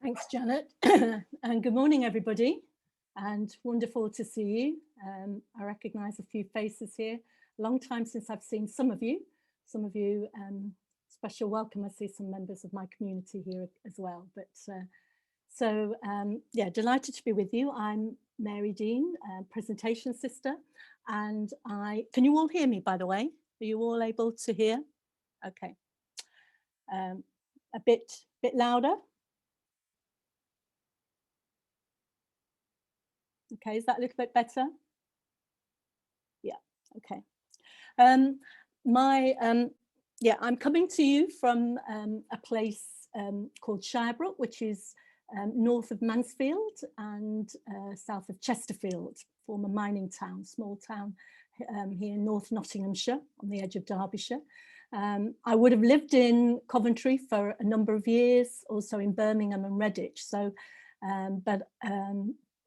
Thanks, Janet. And good morning, everybody. And wonderful to see you. I recognise a few faces here. Long time since I've seen some of you. Special welcome. I see some members of my community here as well. But yeah, delighted to be with you. I'm Mary Deane, presentation sister. And can you all hear me, by the way? Are you all able to hear? Okay. A bit louder. Okay, is that a little bit better? Yeah, okay. Yeah, I'm coming to you from a place called Shirebrook, which is north of Mansfield and south of Chesterfield, former mining town, small town here in North Nottinghamshire on the edge of Derbyshire. I would have lived in Coventry for a number of years, also in Birmingham and Redditch. So,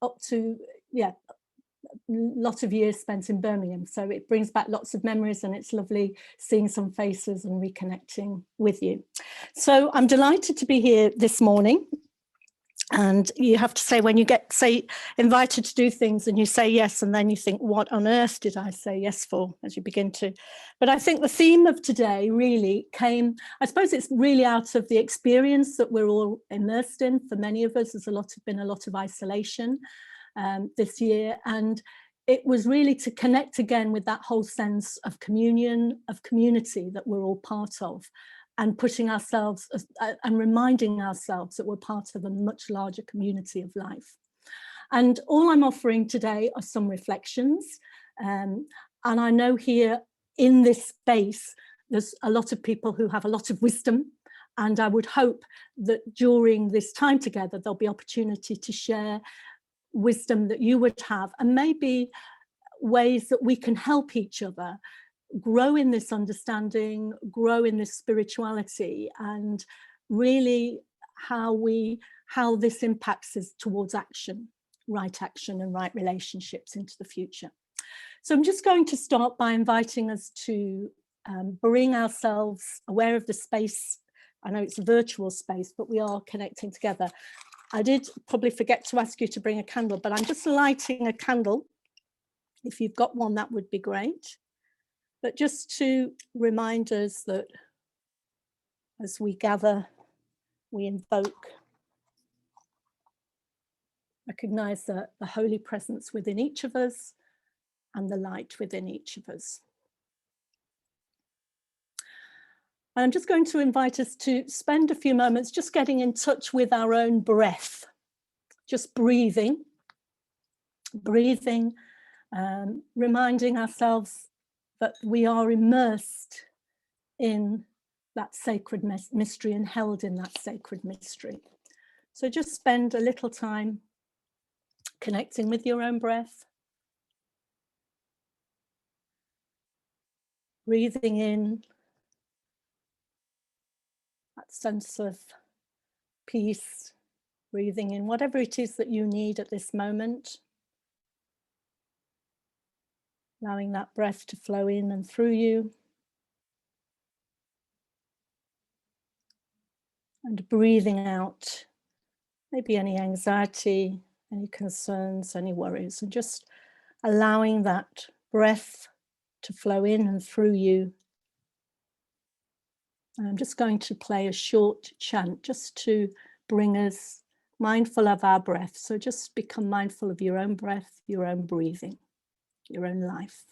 up to, yeah, a lot of years spent in Birmingham. So it brings back lots of memories and it's lovely seeing some faces and reconnecting with you. So I'm delighted to be here this morning. And you have to say, when you get, invited to do things and you say yes, and then you think, what on earth did I say yes for, as you begin to. But I think the theme of today really came, I suppose it's really out of the experience that we're all immersed in. For many of us, there's been a lot of isolation this year. And it was really to connect again with that whole sense of communion, of community that we're all part of. And putting ourselves and reminding ourselves that we're part of a much larger community of life. And all I'm offering today are some reflections. And I know here in this space, there's a lot of people who have a lot of wisdom. And I would hope that during this time together, there'll be opportunity to share wisdom that you would have, and maybe ways that we can help each other grow in this understanding, grow in this spirituality, and really how this impacts us towards action and right relationships into the future. So I'm just going to start by inviting us to bring ourselves aware of the space. I know it's a virtual space, but we are connecting together. I did probably forget to ask you to bring a candle, but I'm just lighting a candle. If you've got one, that would be great. But just to remind us that as we gather, we invoke, recognize the holy presence within each of us and the light within each of us. I'm just going to invite us to spend a few moments just getting in touch with our own breath, just breathing, reminding ourselves that we are immersed in that sacred mystery and held in that sacred mystery. So just spend a little time connecting with your own breath, breathing in that sense of peace, breathing in whatever it is that you need at this moment, allowing that breath to flow in and through you. And breathing out maybe any anxiety, any concerns, any worries, and just allowing that breath to flow in and through you. And I'm just going to play a short chant just to bring us mindful of our breath. So just become mindful of your own breath, your own breathing, your own life.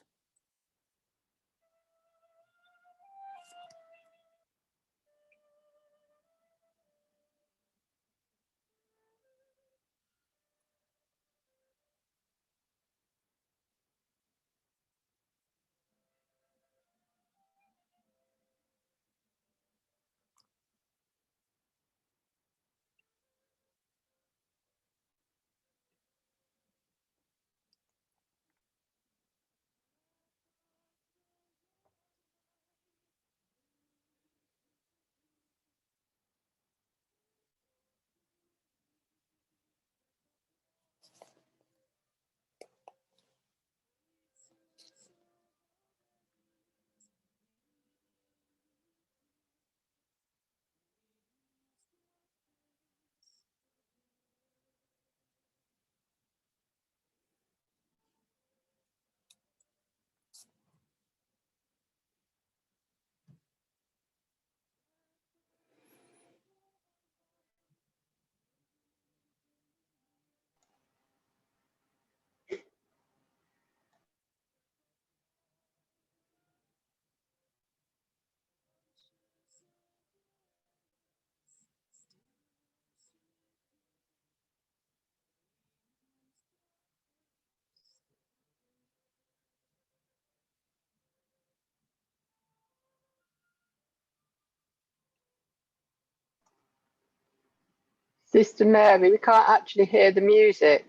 Sister Mary, we can't actually hear the music.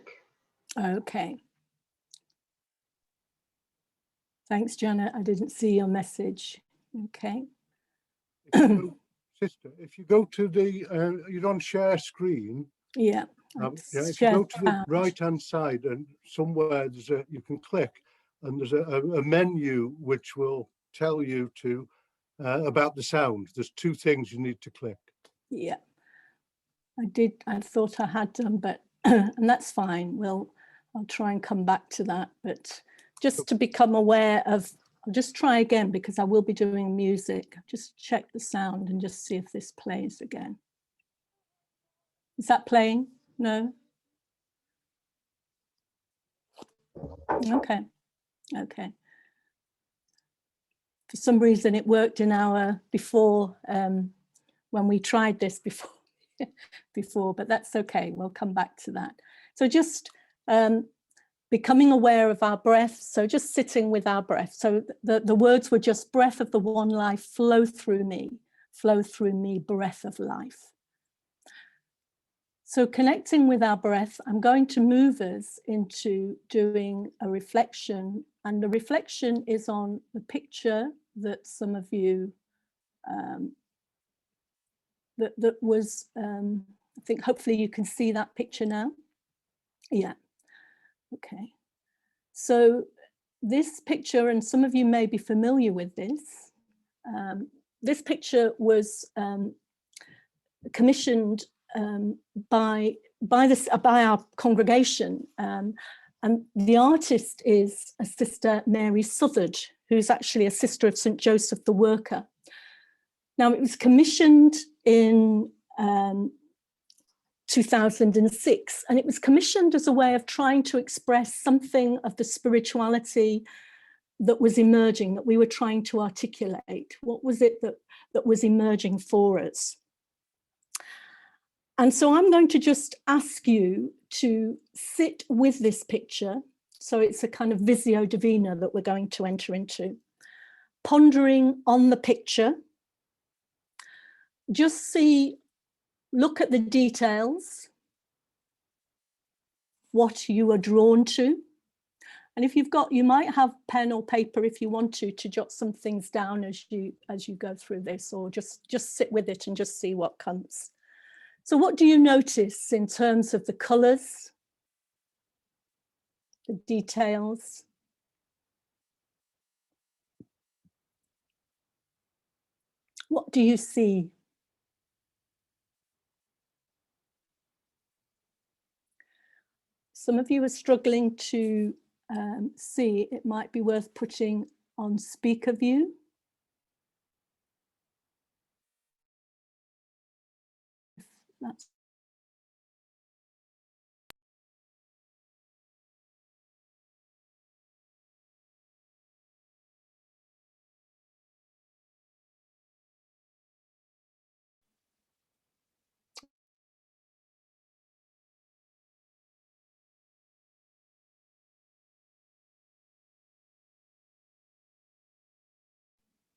Okay. Thanks, Janet. I didn't see your message. Okay. Sister, if you go to the, you're on share screen. Yeah. Yeah, if you go to the right-hand side and somewhere there's you can click, and there's a menu which will tell you to about the sound. There's two things you need to click. Yeah, I thought I had done, but and that's fine. I'll try and come back to that, but just to become aware of, I'll just try again because I will be doing music. Just check the sound and just see if this plays again. Is that playing? No? Okay. Okay. For some reason it worked in our before, when we tried this before, but that's okay. We'll come back to that. So just becoming aware of our breath. So just sitting with our breath. So the words were just breath of the one life, flow through me, breath of life. So connecting with our breath, I'm going to move us into doing a reflection, and the reflection is on the picture that some of you, that was, I think hopefully you can see that picture now. Yeah, okay. So this picture, and some of you may be familiar with this, this picture was commissioned by our congregation, and the artist is a Sister Mary Southard, who's actually a sister of St. Joseph the Worker. Now, it was commissioned in 2006, and it was commissioned as a way of trying to express something of the spirituality that was emerging, that we were trying to articulate. What was it that was emerging for us? And so I'm going to just ask you to sit with this picture. So it's a kind of visio divina that we're going to enter into, pondering on the picture. Just look at the details, what you are drawn to. And if you've got, you might have pen or paper if you want to jot some things down as you go through this, or just sit with it and just see what comes. So what do you notice in terms of the colours, the details? What do you see? Some of you are struggling to see. It might be worth putting on speaker view. That's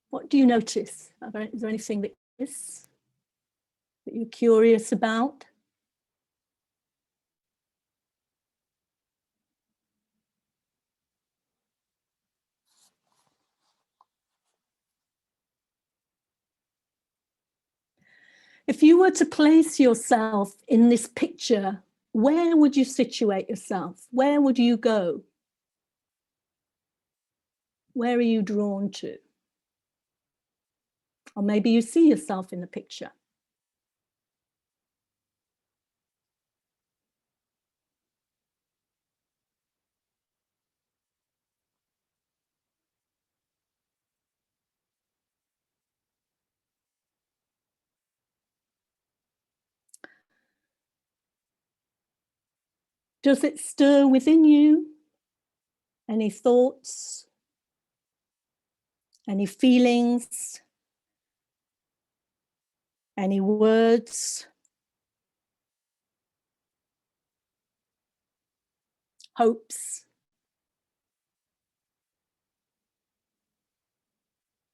what do you notice? Is there anything that you're curious about? If you were to place yourself in this picture, where would you situate yourself? Where would you go? Where are you drawn to? Or maybe you see yourself in the picture. Does it stir within you? Any thoughts? Any feelings? Any words? Hopes?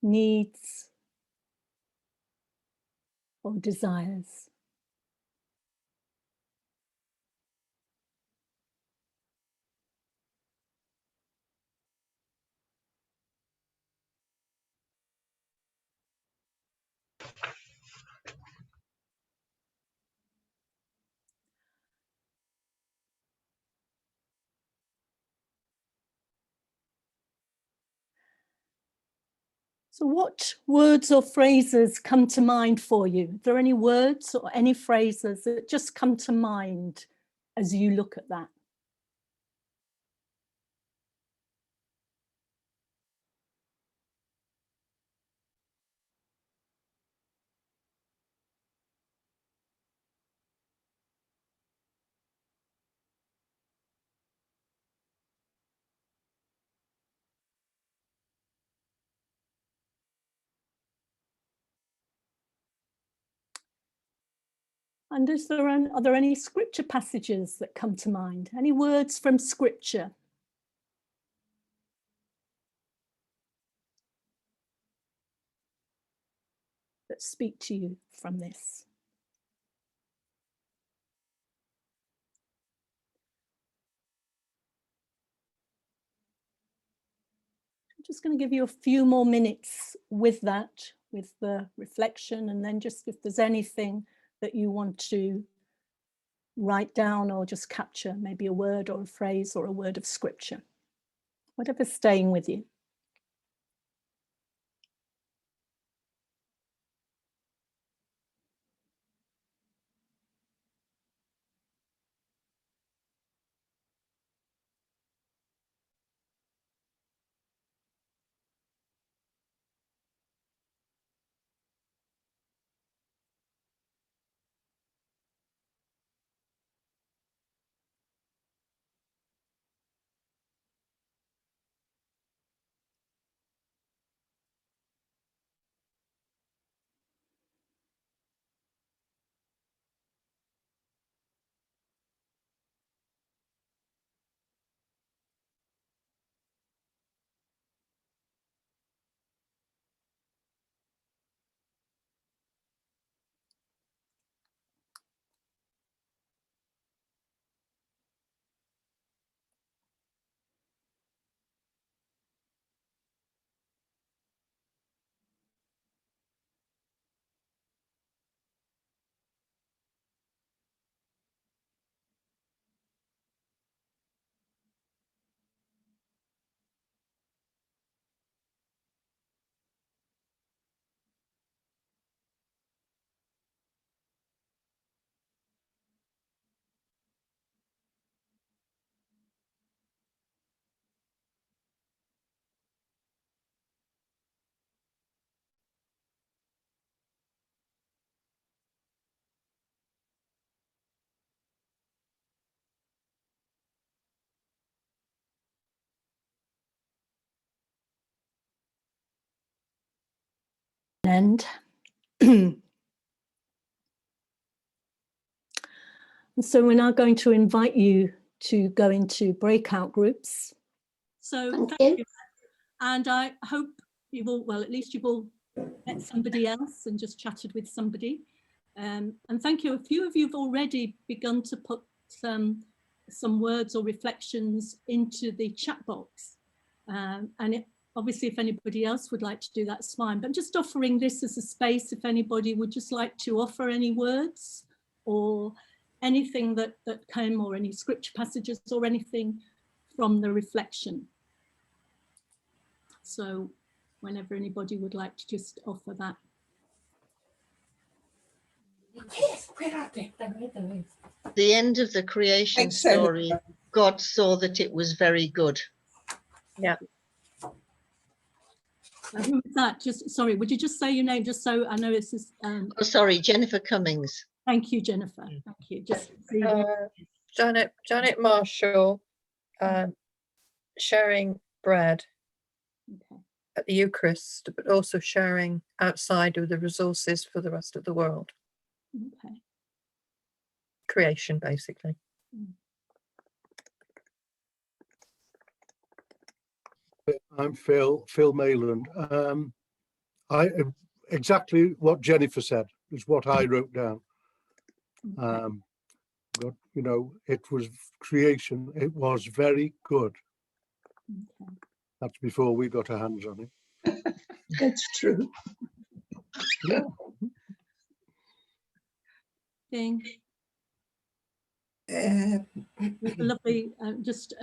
Needs? Or desires? So what words or phrases come to mind for you? Are there any words or any phrases that just come to mind as you look at that? And are there any scripture passages that come to mind? Any words from scripture? That speak to you from this? I'm just going to give you a few more minutes with that, with the reflection, and then just if there's anything that you want to write down or just capture, maybe a word or a phrase or a word of scripture, whatever's staying with you. And so we're now going to invite you to go into breakout groups. So thank you. And I hope you've all, well, at least you've all met somebody else and just chatted with somebody. And thank you. A few of you have already begun to put some words or reflections into the chat box. Obviously, if anybody else would like to do that, it's fine. But I'm just offering this as a space if anybody would just like to offer any words or anything that came, or any scripture passages or anything from the reflection. So whenever anybody would like to just offer that. The end of the creation story, God saw that it was very good. Yeah. Who was that? Just sorry, would you just say your name just so I know it's just Oh, sorry, Jennifer Cummings. Thank you, Jennifer. Thank you. Just Janet Marshall, sharing bread at the Eucharist, but also sharing outside of the resources for the rest of the world. Okay. Creation, basically. I'm Phil Mayland. Exactly what Jennifer said is what I wrote down. But, you know, it was creation. It was very good. Okay. That's before we got our hands on it. That's true. Yeah. Deane. There's a lovely, just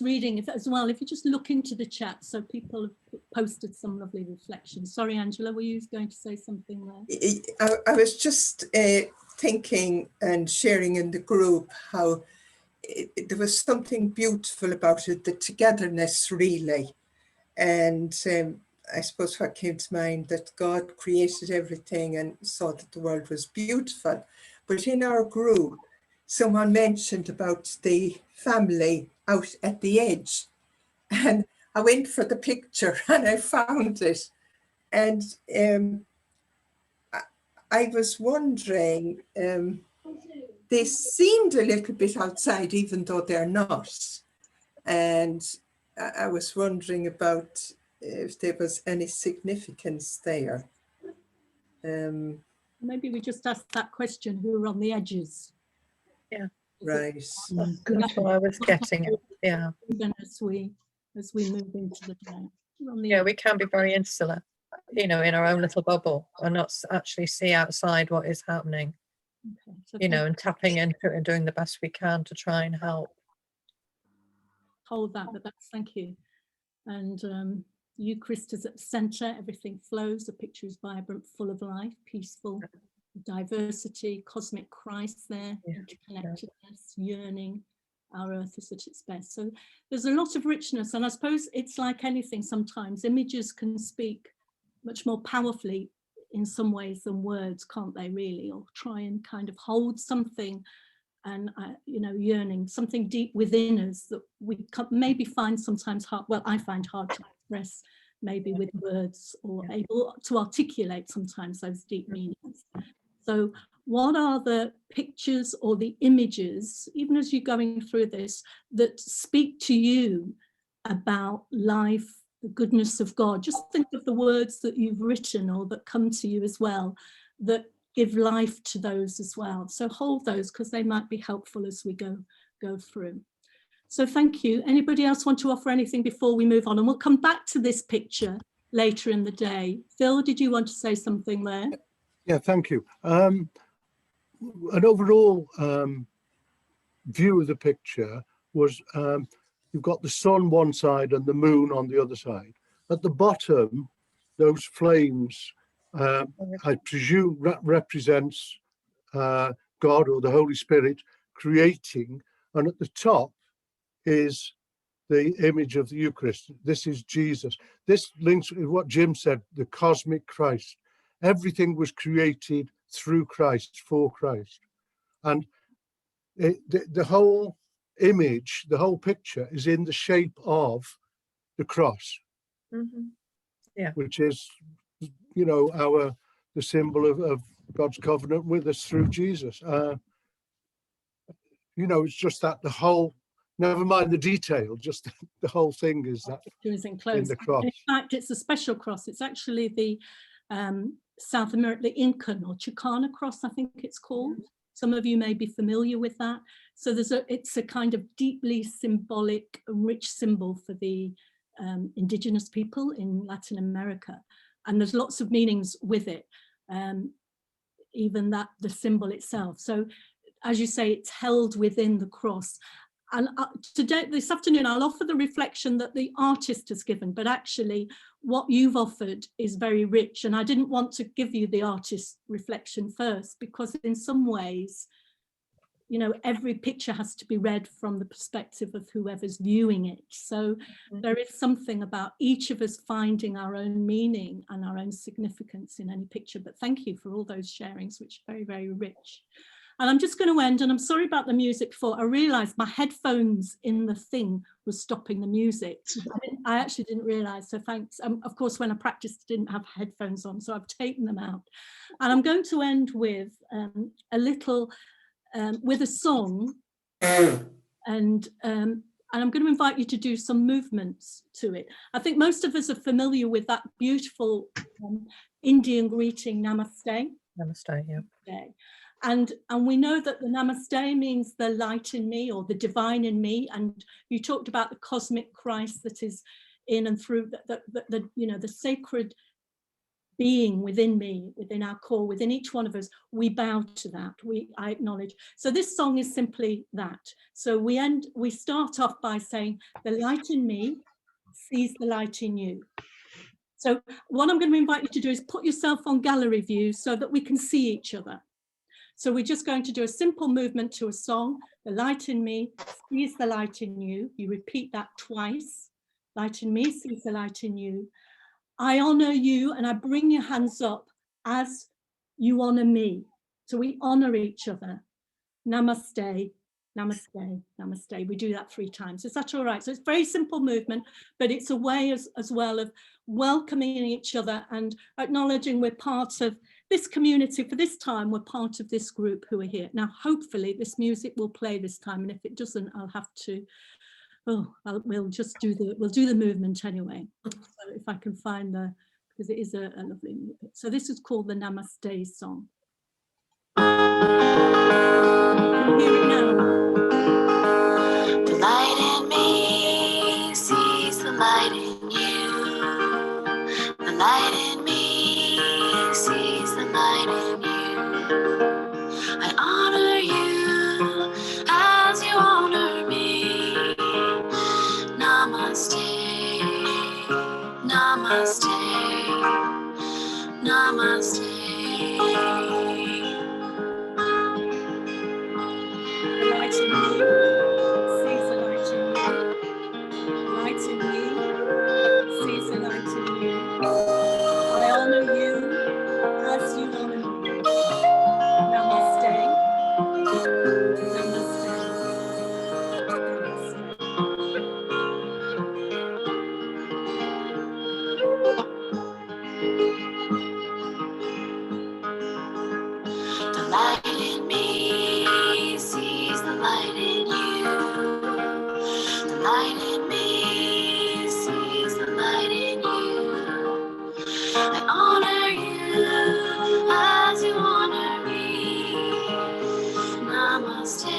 reading if, as well, if you just look into the chat, so people have posted some lovely reflections. Sorry, Angela, were you going to say something there? I was just thinking and sharing in the group how there was something beautiful about it, the togetherness really. And I suppose what came to mind that God created everything and saw that the world was beautiful. But in our group, someone mentioned about the family out at the edge. And I went for the picture and I found it. And I was wondering, they seemed a little bit outside, even though they're not. And I was wondering about if there was any significance there. Maybe we just asked that question, who are on the edges? Yeah. Right. That's what I was getting at. Yeah. Even as we move into the day. Yeah, we can be very insular, you know, in our own little bubble and not actually see outside what is happening, Okay, so you know, and tapping into it and doing the best we can to try and help. hold that, but that's, thank you. And Eucharist is at the center, everything flows, the picture is vibrant, full of life, peaceful, diversity, cosmic Christ there, Yeah, interconnectedness, yearning, our earth is at its best. So there's a lot of richness, and I suppose it's like anything, sometimes images can speak much more powerfully in some ways than words, can't they, really, or try and kind of hold something and you know, yearning, something deep within us that we maybe find sometimes hard, well, I find hard to express maybe with words, or able to articulate sometimes those deep meanings. So what are the pictures or the images, even as you're going through this, that speak to you about life, the goodness of God? Just think of the words that you've written or that come to you as well, that give life to those as well. So hold those, because they might be helpful as we go through. So thank you. Anybody else want to offer anything before we move on? And we'll come back to this picture later in the day. Phil, did you want to say something there? Yeah, thank you. An overall view of the picture was you've got the sun one side and the moon on the other side. At the bottom, those flames, I presume represents God or the Holy Spirit creating, and at the top is the image of the Eucharist. This is Jesus. This links with what Jim said, the cosmic Christ. Everything was created through Christ, for Christ. And the whole image, the whole picture is in the shape of the cross. Mm-hmm. Yeah. Which is, you know, the symbol of God's covenant with us through Jesus. You know, it's just that the whole, never mind the detail, just the whole thing is that in the cross. In fact, it's a special cross. It's actually the South American, the Incan or Chicana cross, I think it's called. Some of you may be familiar with that. So it's a kind of deeply symbolic, rich symbol for the indigenous people in Latin America. And there's lots of meanings with it, even that the symbol itself. So as you say, it's held within the cross. And today, this afternoon, I'll offer the reflection that the artist has given, but actually what you've offered is very rich. And I didn't want to give you the artist reflection first, because in some ways, you know, every picture has to be read from the perspective of whoever's viewing it. So there is something about each of us finding our own meaning and our own significance in any picture. But thank you for all those sharings, which are very, very rich. And I'm just going to end, and I'm sorry about the music before. I realized my headphones in the thing was stopping the music. I actually didn't realize, so thanks. Of course, when I practiced, I didn't have headphones on, so I've taken them out. And I'm going to end with a little, with a song, and I'm going to invite you to do some movements to it. I think most of us are familiar with that beautiful Indian greeting, Namaste. Namaste, yeah. And we know that the Namaste means the light in me, or the divine in me. And you talked about the cosmic Christ that is in and through the you know, the sacred being within me, within our core, within each one of us, we bow to that. I acknowledge. So this song is simply that. So we start off by saying, the light in me sees the light in you. So what I'm going to invite you to do is put yourself on gallery view so that we can see each other. So we're just going to do a simple movement to a song. The light in me sees the light in you. You repeat that twice. Light in me sees the light in you. I honor you, and I bring your hands up as you honor me. So we honor each other. Namaste, namaste, namaste. We do that 3 times. Is that all right? So it's a very simple movement, but it's a way as well of welcoming each other and acknowledging we're part of this community. For this time, we're part of this group who are here. Now, hopefully this music will play this time, and if it doesn't, I'll have to, we'll do the movement anyway. So if I can find because it is a lovely movement. So this is called the Namaste song. Can you hear it now? The light in me sees the light in you. The light in me sees the light in you. I honor you as you honor me. Namaste, namaste, namaste. The light in me sees the light in you. The light in me sees the light in you. I honor you as you honor me. Namaste. Namaste. Namaste. The light in me sees the light in you. The light in me sees the light in you. I honor you as you honor me. Namaste,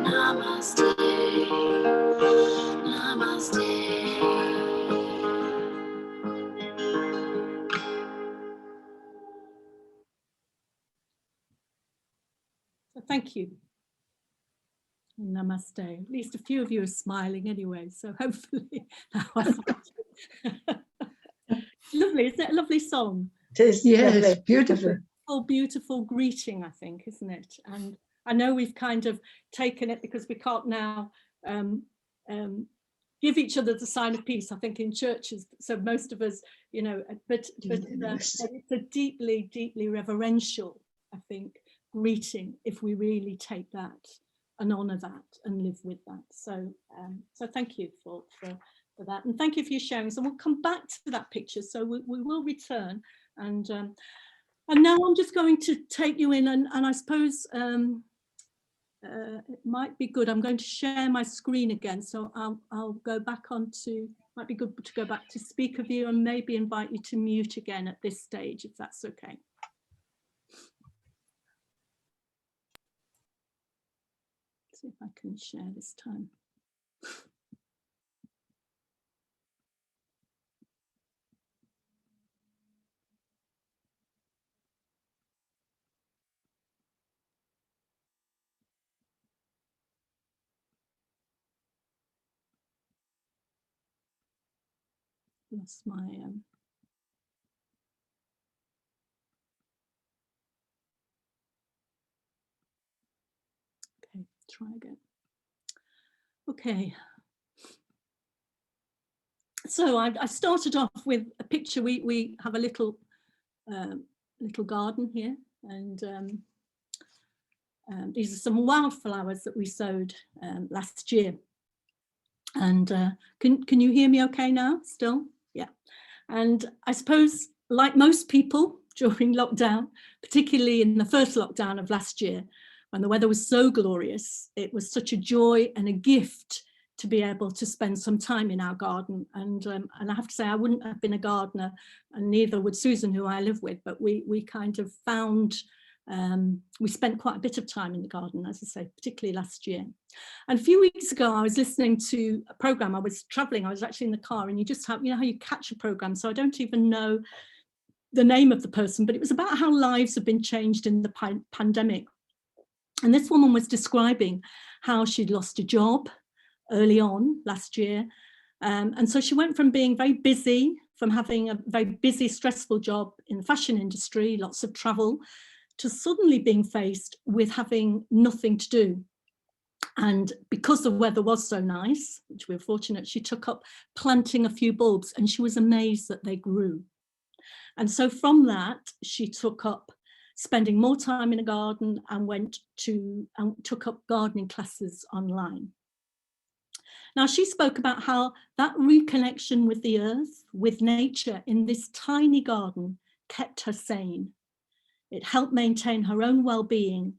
namaste, namaste. So thank you. Namaste. At least a few of you are smiling anyway, so hopefully now lovely. Isn't it a lovely song? It is, yes, beautiful. Beautiful greeting, I think, isn't it? And I know we've kind of taken it because we can't now give each other the sign of peace, I think, in churches. So most of us, you know, but it's a deeply, deeply reverential, I think, greeting if we really take that and honor that and live with that. So so thank you for that, and thank you for your sharing. So we'll come back to that picture, so we will return, and now I'm just going to take you in, and I suppose it might be good, I'm going to share my screen again, so I'll go back onto, might be good to go back to speaker view and maybe invite you to mute again at this stage, if that's okay. See if I can share this time. Lost my okay, try again. Okay, so I started off with a picture. We have a little garden here, and these are some wildflowers that we sowed last year. And can you hear me okay now still? Yeah. And I suppose, like most people during lockdown, particularly in the first lockdown of last year, when the weather was so glorious, it was such a joy and a gift to be able to spend some time in our garden. And I have to say, I wouldn't have been a gardener, and neither would Susan, who I live with, but we kind of found We spent quite a bit of time in the garden, as I say, particularly last year. And a few weeks ago, I was listening to a program. I was traveling, I was actually in the car, and you just have, you know how you catch a program. So I don't even know the name of the person, but it was about how lives have been changed in the pandemic. And this woman was describing how she'd lost a job early on last year. And so she went from being very busy, from having a very busy, stressful job in the fashion industry, lots of travel, to suddenly being faced with having nothing to do. And because the weather was so nice, which we were fortunate, she took up planting a few bulbs, and she was amazed that they grew. And so from that, she took up spending more time in a garden and took up gardening classes online. Now, she spoke about how that reconnection with the earth, with nature in this tiny garden kept her sane. It helped maintain her own well-being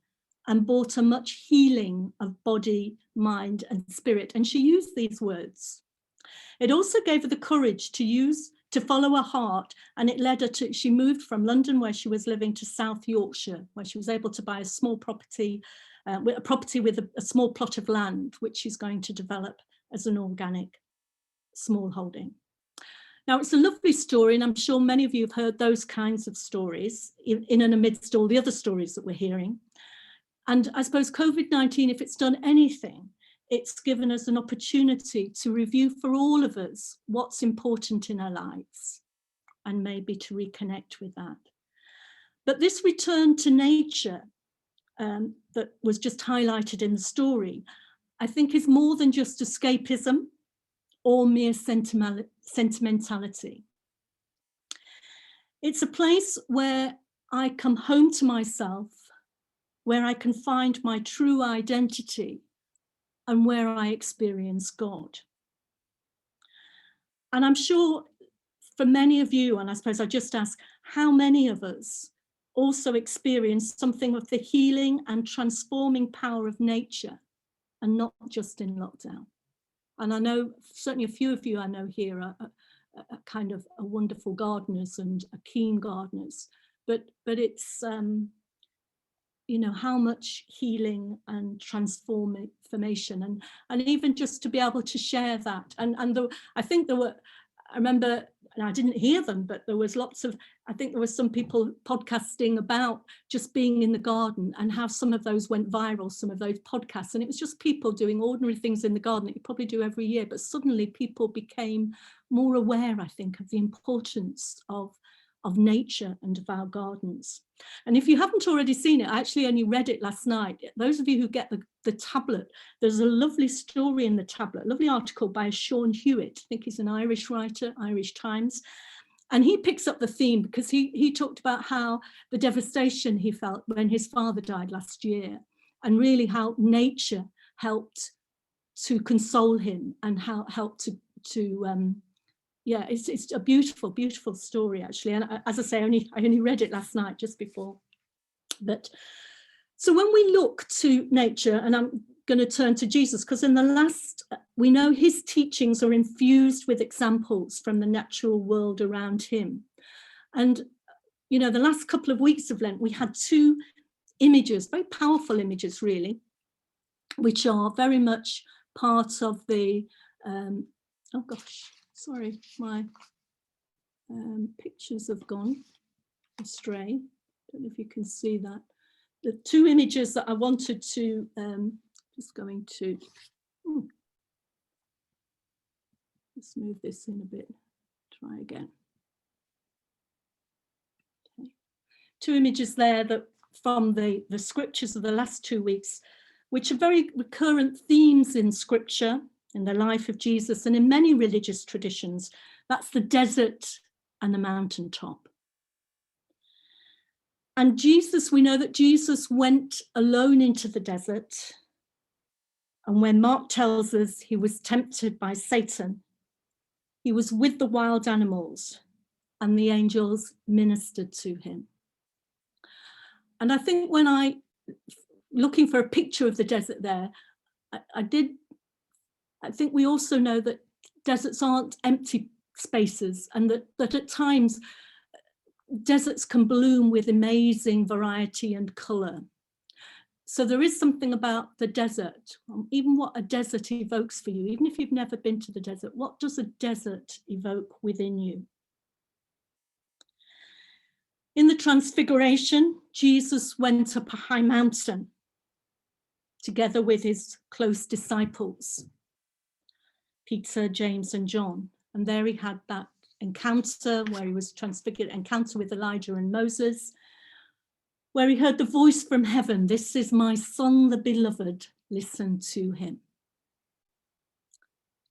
and brought a much healing of body, mind, and spirit. And she used these words. It also gave her the courage to follow her heart, and it led her to, she moved from London, where she was living, to South Yorkshire, where she was able to buy a small property, with a small plot of land, which she's going to develop as an organic small holding. Now, it's a lovely story, and I'm sure many of you have heard those kinds of stories in and amidst all the other stories that we're hearing. And I suppose COVID-19, if it's done anything, it's given us an opportunity to review for all of us what's important in our lives, and maybe to reconnect with that. But this return to nature that was just highlighted in the story, I think is more than just escapism or mere sentimentality. It's a place where I come home to myself, where I can find my true identity, and where I experience God. And I'm sure for many of you, and I suppose I just ask, how many of us also experience something of the healing and transforming power of nature, and not just in lockdown? And I know certainly a few of you I know here are kind of wonderful gardeners and keen gardeners, but it's you know, how much healing and transformation, and even just to be able to share that. And I think there were, I remember, and I didn't hear them, but there was lots of, I think there was some people podcasting about just being in the garden, and how some of those went viral, some of those podcasts. And it was just people doing ordinary things in the garden that you probably do every year, but suddenly people became more aware, I think, of the importance of nature and of our gardens. And if you haven't already seen it, I actually only read it last night. Those of you who get the tablet, there's a lovely story in the tablet, a lovely article by Sean Hewitt. I think he's an Irish writer, Irish Times. And he picks up the theme because he talked about how the devastation he felt when his father died last year, and really how nature helped to console him, and how helped to yeah, it's a beautiful, beautiful story, actually. And as I say, I only read it last night, just before. But so when we look to nature, and I'm going to turn to Jesus, because in the last, we know his teachings are infused with examples from the natural world around him. And, you know, the last couple of weeks of Lent, we had two images, very powerful images, really, which are very much part of the, oh gosh, sorry, my pictures have gone astray. Don't know if you can see that. The two images that I wanted to, just going to, let's move this in a bit, try again. Okay. Two images there that from the scriptures of the last 2 weeks, which are very recurrent themes in scripture, in the life of Jesus, and in many religious traditions. That's the desert and the mountaintop. And Jesus, we know that Jesus went alone into the desert. And when Mark tells us he was tempted by Satan, he was with the wild animals, and the angels ministered to him. And I think when I, looking for a picture of the desert there, I think we also know that deserts aren't empty spaces, and that at times deserts can bloom with amazing variety and colour. So there is something about the desert, even what a desert evokes for you, even if you've never been to the desert, what does a desert evoke within you? In the Transfiguration, Jesus went up a high mountain together with his close disciples, Peter, James, and John. And there he had that encounter where he was transfigured, encounter with Elijah and Moses, where he heard the voice from heaven, "This is my son, the beloved, listen to him."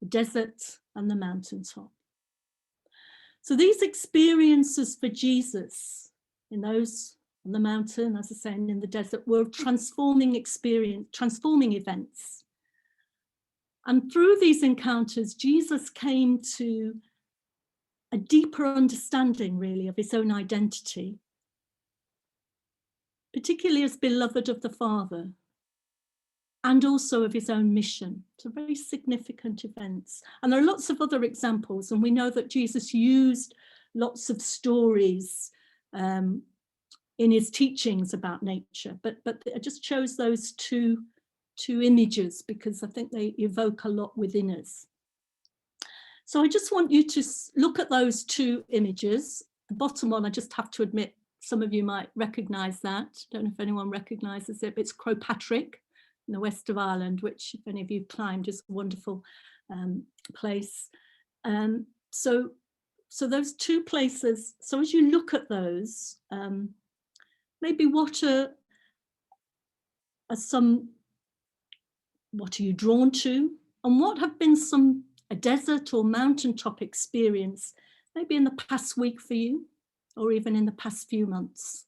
The desert and the mountaintop. So these experiences for Jesus, in those on the mountain, as I say, and in the desert, were transforming experience, transforming events. And through these encounters, Jesus came to a deeper understanding, really, of his own identity, particularly as beloved of the Father, and also of his own mission. It's a very significant event. And there are lots of other examples, and we know that Jesus used lots of stories in his teachings about nature, but I just chose those two images because I think they evoke a lot within us. So I just want you to look at those two images. The bottom one, I just have to admit, some of you might recognise that. I don't know if anyone recognises it, but it's Crowpatrick in the west of Ireland, which, if any of you climbed, is a wonderful place. So those two places, so as you look at those, maybe what are you drawn to, and what have been a desert or mountaintop experience, maybe in the past week for you, or even in the past few months.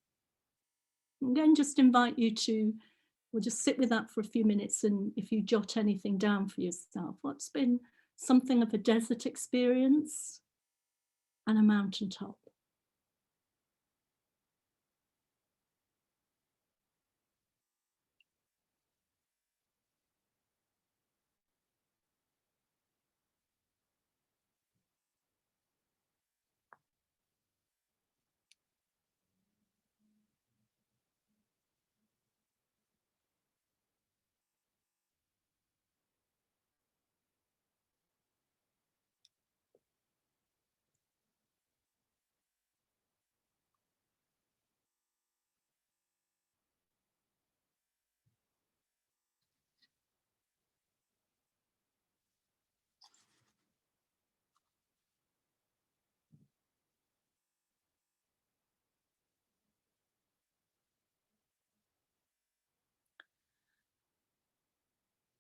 Again, just invite you to, we'll just sit with that for a few minutes, and if you jot anything down for yourself, what's been something of a desert experience and a mountaintop?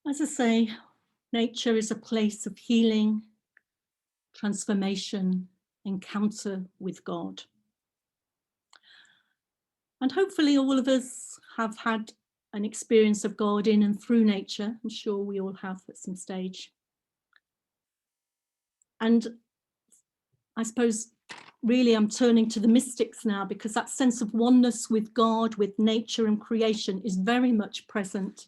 As I say, nature is a place of healing, transformation, encounter with God. And hopefully all of us have had an experience of God in and through nature. I'm sure we all have at some stage. And I suppose really I'm turning to the mystics now, because that sense of oneness with God, with nature and creation is very much present,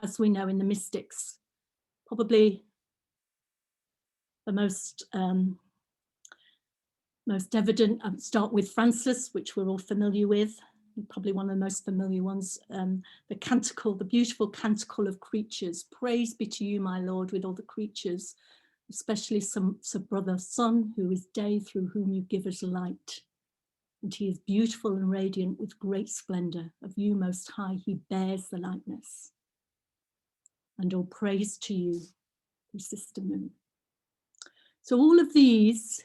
as we know, in the mystics. Probably the most evident, start with Francis, which we're all familiar with, probably one of the most familiar ones, the canticle, the beautiful canticle of creatures. Praise be to you, my Lord, with all the creatures, especially some brother sun, who is day, through whom you give us light. And he is beautiful and radiant with great splendour. Of you most high he bears the likeness. And all praise to you, through sister moon. So all of these,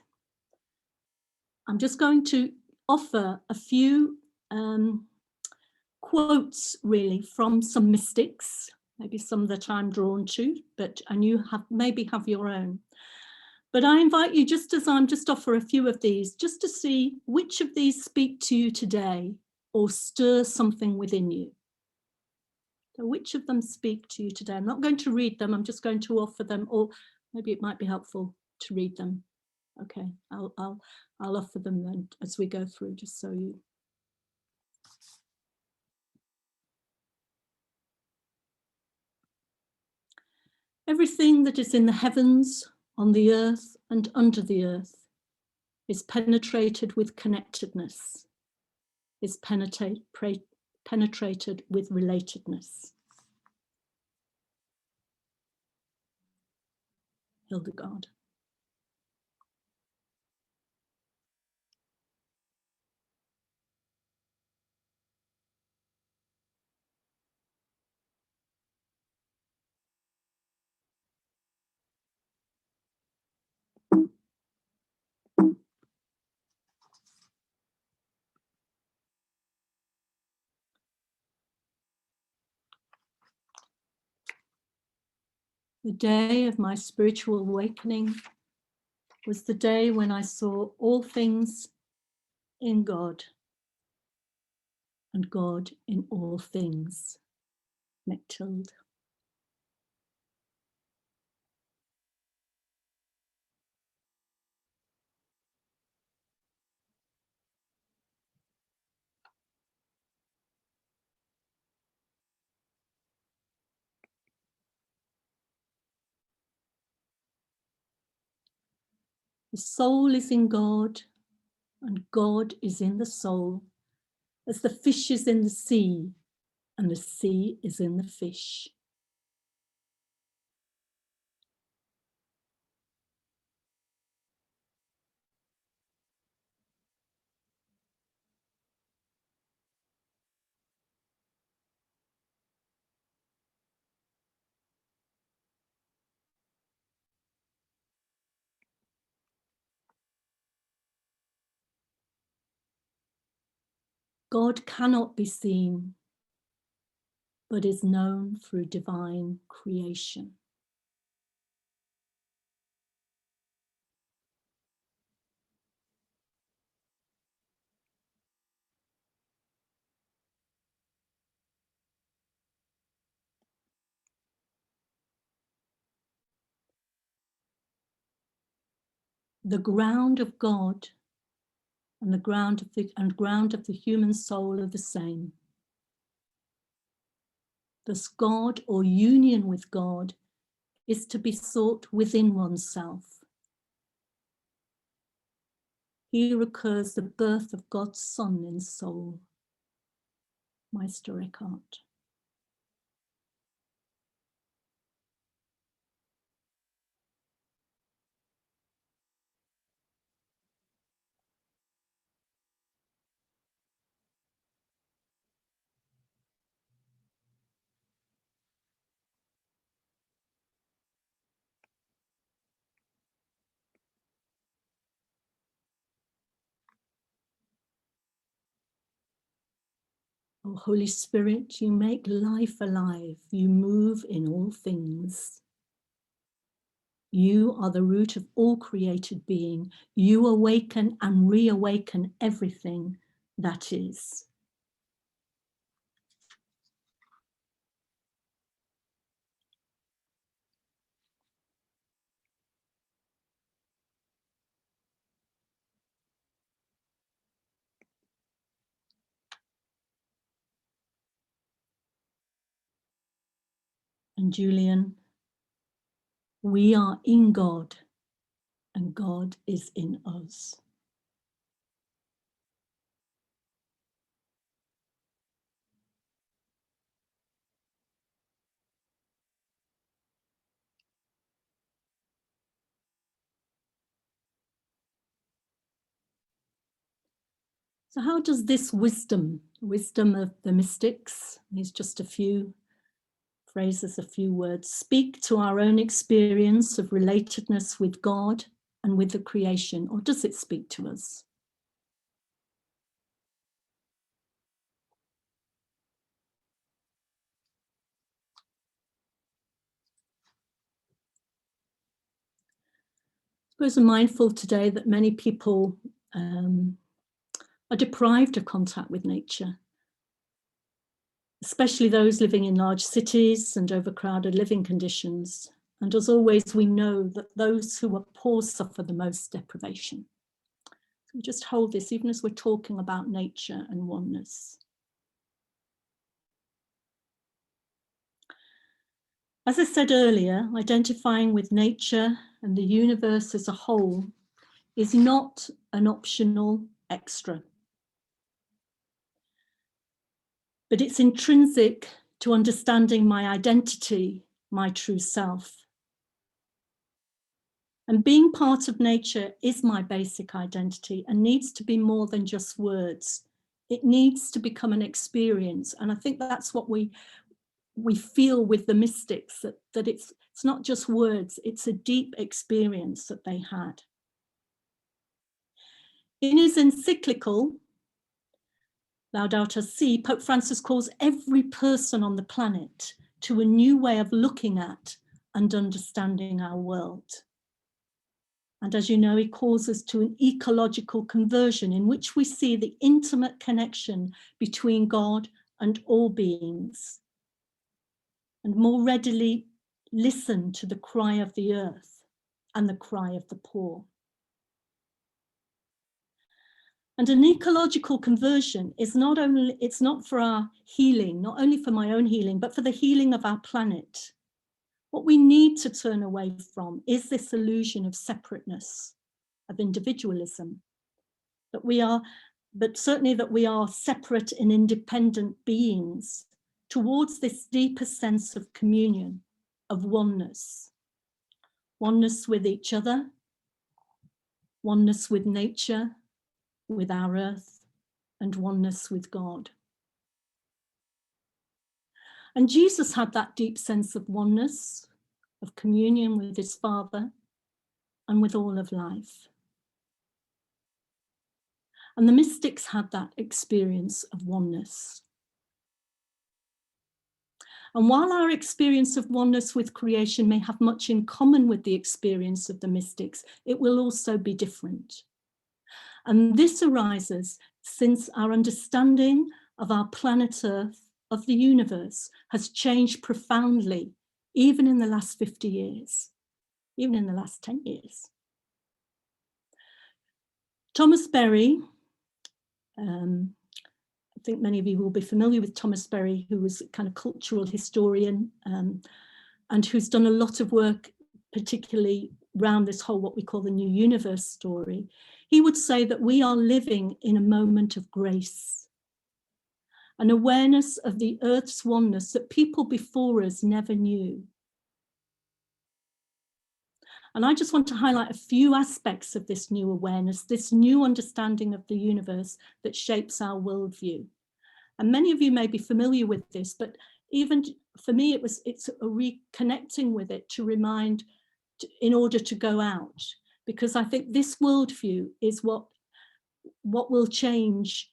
I'm just going to offer a few quotes really from some mystics, maybe some that I'm drawn to, and you maybe have your own. But I invite you, just as I'm just offer a few of these, just to see which of these speak to you today or stir something within you. So which of them speak to you today? I'm not going to read them, I'm just going to offer them, or maybe it might be helpful to read them. Okay, I'll offer them then as we go through, just so you. Everything that is in the heavens, on the earth and under the earth is penetrated with connectedness, is penetrated with relatedness. Hildegard. The day of my spiritual awakening was the day when I saw all things in God and God in all things. Mechtilde. The soul is in God and God is in the soul, as the fish is in the sea and the sea is in the fish. God cannot be seen, but is known through divine creation. The ground of God and the ground of the human soul are the same. Thus, God, or union with God, is to be sought within oneself. Here occurs the birth of God's Son in soul. Meister Eckhart. O Holy Spirit, you make life alive. You move in all things. You are the root of all created being. You awaken and reawaken everything that is. And Julian, we are in God and God is in us. So how does this wisdom of the mystics, these just a few phrases, a few words, speak to our own experience of relatedness with God and with the creation, or does it speak to us? I suppose I'm mindful today that many people are deprived of contact with nature, especially those living in large cities and overcrowded living conditions. And as always, we know that those who are poor suffer the most deprivation. So we just hold this, even as we're talking about nature and oneness. As I said earlier, identifying with nature and the universe as a whole is not an optional extra. But it's intrinsic to understanding my identity, my true self. And being part of nature is my basic identity and needs to be more than just words. It needs to become an experience. And I think that's what we feel with the mystics, that it's not just words, it's a deep experience that they had. In his encyclical, Laudato Si', Pope Francis calls every person on the planet to a new way of looking at and understanding our world. And as you know, he calls us to an ecological conversion in which we see the intimate connection between God and all beings, and more readily listen to the cry of the earth and the cry of the poor. And an ecological conversion is it's not for our healing, not only for my own healing, but for the healing of our planet. What we need to turn away from is this illusion of separateness, of individualism, but certainly that we are separate and independent beings towards this deeper sense of communion, of oneness with each other, oneness with nature, with our earth, and oneness with God. And Jesus had that deep sense of oneness, of communion with his Father and with all of life. And the mystics had that experience of oneness. And while our experience of oneness with creation may have much in common with the experience of the mystics, it will also be different. And this arises since our understanding of our planet Earth, of the universe, has changed profoundly, even in the last 50 years, even in the last 10 years. Thomas Berry, I think many of you will be familiar with Thomas Berry, who was a kind of cultural historian and who's done a lot of work, particularly around this whole, what we call the new universe story. He would say that we are living in a moment of grace, an awareness of the earth's oneness that people before us never knew. And I just want to highlight a few aspects of this new awareness, this new understanding of the universe that shapes our worldview. And many of you may be familiar with this, but even for me, it's a reconnecting with it to remind, in order to go out, because I think this worldview is what will change,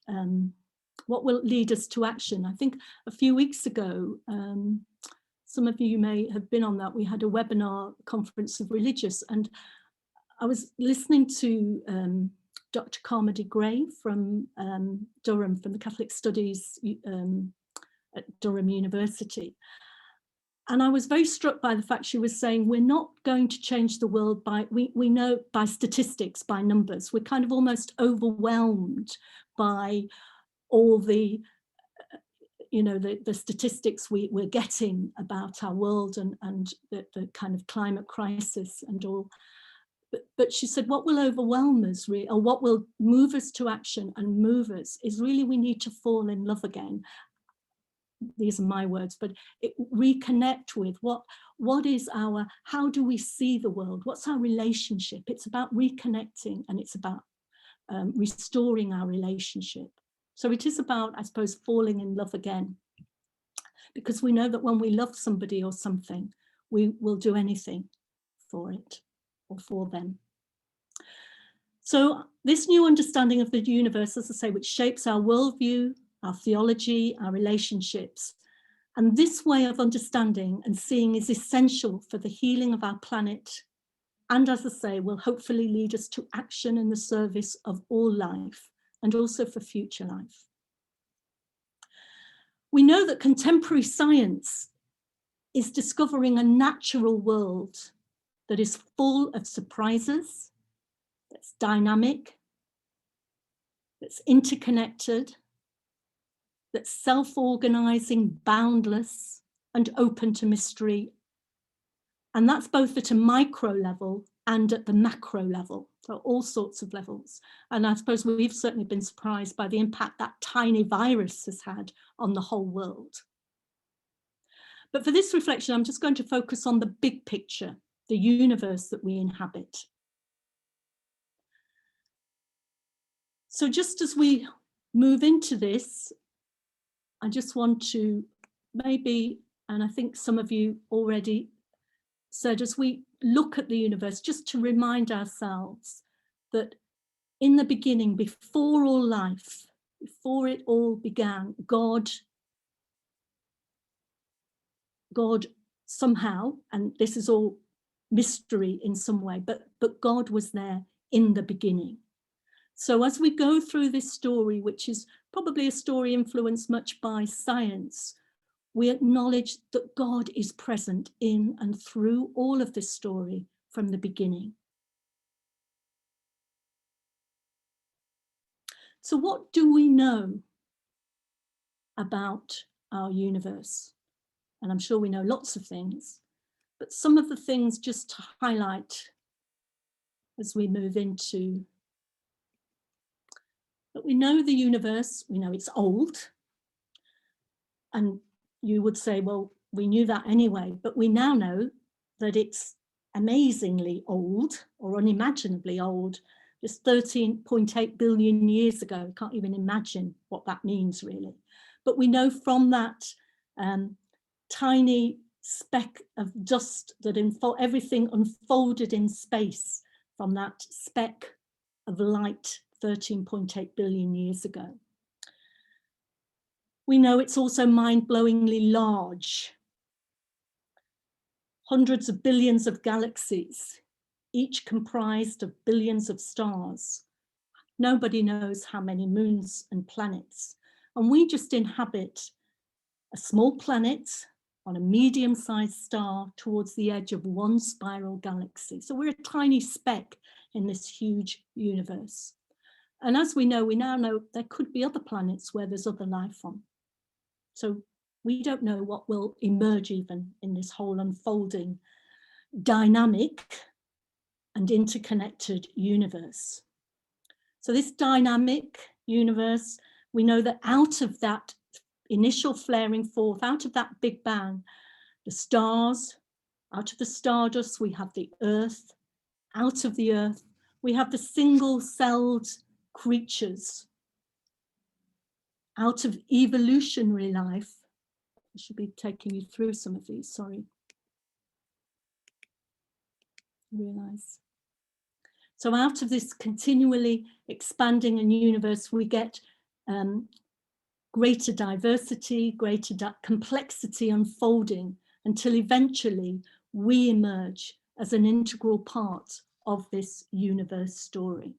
what will lead us to action. I think a few weeks ago, some of you may have been on that. We had a webinar, Conference of Religious, and I was listening to Dr. Carmody Gray from Durham, from the Catholic Studies at Durham University. And I was very struck by the fact she was saying, we're not going to change the world by, we know by statistics, by numbers. We're kind of almost overwhelmed by all the, the statistics we're getting about our world and the kind of climate crisis and all. But she said, what will overwhelm us, or what will move us to action and move us, is really we need to fall in love again. These are my words, but reconnect with what is our, how do we see the world? What's our relationship? It's about reconnecting, and it's about restoring our relationship. So it is about, I suppose, falling in love again, because we know that when we love somebody or something, we will do anything for it or for them. So this new understanding of the universe, as I say, which shapes our worldview, our theology, our relationships, and this way of understanding and seeing is essential for the healing of our planet, and as I say, will hopefully lead us to action in the service of all life and also for future life. We know that contemporary science is discovering a natural world that is full of surprises, that's dynamic, that's interconnected, that's self-organizing, boundless, and open to mystery. And that's both at a micro level and at the macro level, so all sorts of levels. And I suppose we've certainly been surprised by the impact that tiny virus has had on the whole world. But for this reflection, I'm just going to focus on the big picture, the universe that we inhabit. So just as we move into this, I just want to maybe, and I think some of you already said, as we look at the universe, just to remind ourselves that in the beginning, before all life, before it all began, God somehow, and this is all mystery in some way, but God was there in the beginning. So as we go through this story, which is probably a story influenced much by science, we acknowledge that God is present in and through all of this story from the beginning. So what do we know about our universe? And I'm sure we know lots of things, but some of the things just to highlight as we move into that we know the universe, we know it's old. And you would say, well, we knew that anyway, but we now know that it's amazingly old or unimaginably old, just 13.8 billion years ago. Can't even imagine what that means really. But we know from that tiny speck of dust that everything unfolded in space from that speck of light 13.8 billion years ago. We know it's also mind-blowingly large. Hundreds of billions of galaxies, each comprised of billions of stars. Nobody knows how many moons and planets. And we just inhabit a small planet on a medium-sized star towards the edge of one spiral galaxy. So we're a tiny speck in this huge universe. And as we now know there could be other planets where there's other life on. So we don't know what will emerge even in this whole unfolding, dynamic and interconnected universe. So this dynamic universe, we know that out of that initial flaring forth, out of that Big Bang, the stars, out of the stardust, we have the earth, out of the earth, we have the single-celled creatures. Out of evolutionary life, I should be taking you through some of these, sorry. Realize. So out of this continually expanding universe, we get greater diversity, greater complexity unfolding until eventually we emerge as an integral part of this universe story.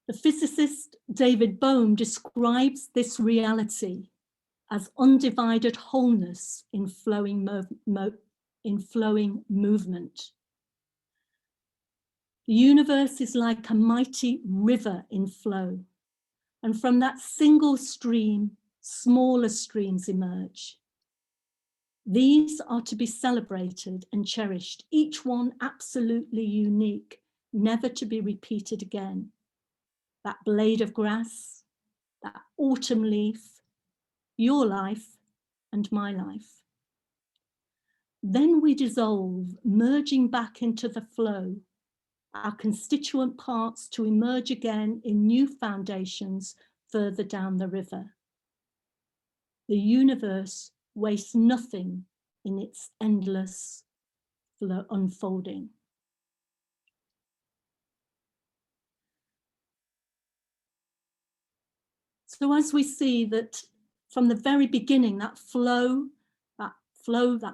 The physicist David Bohm describes this reality as undivided wholeness in flowing movement. The universe is like a mighty river in flow, and from that single stream, smaller streams emerge. These are to be celebrated and cherished, each one absolutely unique, never to be repeated again. That blade of grass, that autumn leaf, your life and my life. Then we dissolve, merging back into the flow, our constituent parts to emerge again in new foundations further down the river. The universe wastes nothing in its endless unfolding. So as we see that from the very beginning, that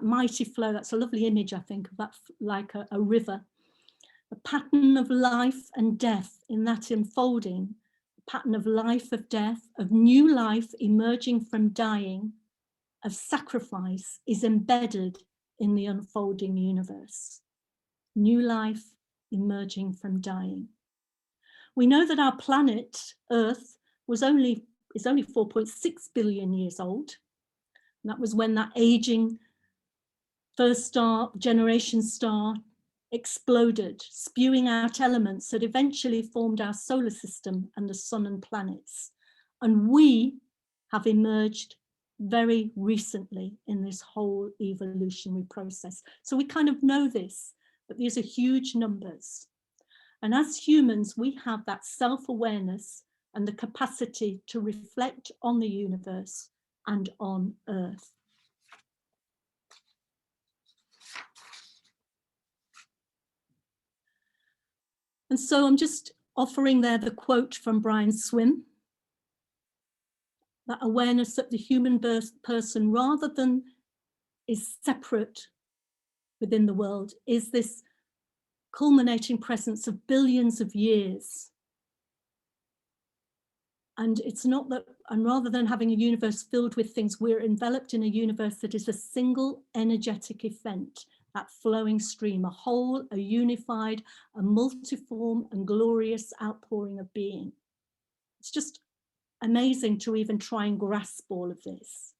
mighty flow, that's a lovely image, I think, of that like a river, a pattern of life and death in that unfolding, a pattern of life, of death, of new life emerging from dying, of sacrifice is embedded in the unfolding universe. New life emerging from dying. We know that our planet, Earth, is only 4.6 billion years old. And that was when that aging first star, generation star, exploded, spewing out elements that eventually formed our solar system and the sun and planets. And we have emerged very recently in this whole evolutionary process. So we kind of know this, but these are huge numbers. And as humans, we have that self-awareness and the capacity to reflect on the universe and on Earth. And so I'm just offering there the quote from Brian Swim, that awareness that the human person, rather than is separate within the world, is this culminating presence of billions of years. And it's not that, and rather than having a universe filled with things, we're enveloped in a universe that is a single energetic event, that flowing stream, a whole, a unified, a multiform and glorious outpouring of being. It's just amazing to even try and grasp all of this.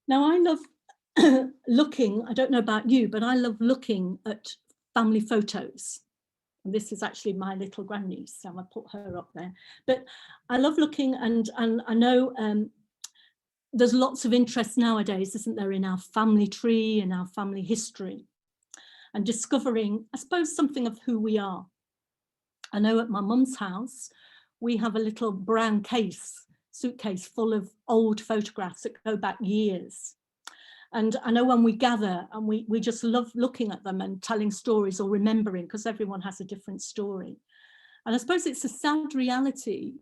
Now, I love looking, I don't know about you, but I love looking at family photos. And this is actually my little grandniece, so I put her up there. But I love looking, and I know there's lots of interest nowadays, isn't there, in our family tree and our family history, and discovering, I suppose, something of who we are. I know at my mum's house, we have a little brown suitcase full of old photographs that go back years. And I know when we gather, and we just love looking at them and telling stories or remembering, because everyone has a different story. And I suppose it's a sad reality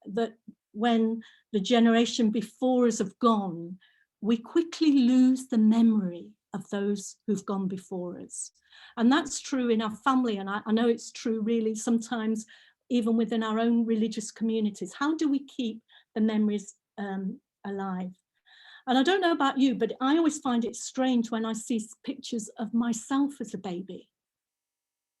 that when the generation before us have gone, we quickly lose the memory of those who've gone before us. And that's true in our family. And I know it's true really sometimes even within our own religious communities. How do we keep the memories alive? And I don't know about you, but I always find it strange when I see pictures of myself as a baby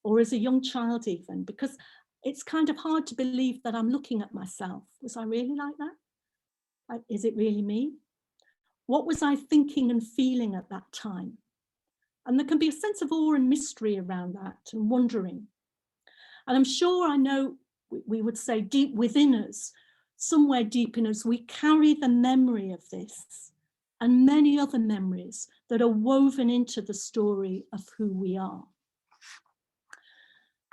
or as a young child even, because it's kind of hard to believe that I'm looking at myself. Was I really like that? Is it really me? What was I thinking and feeling at that time? And there can be a sense of awe and mystery around that and wondering. And I'm sure, I know we would say deep within us, somewhere deep in us, we carry the memory of this and many other memories that are woven into the story of who we are.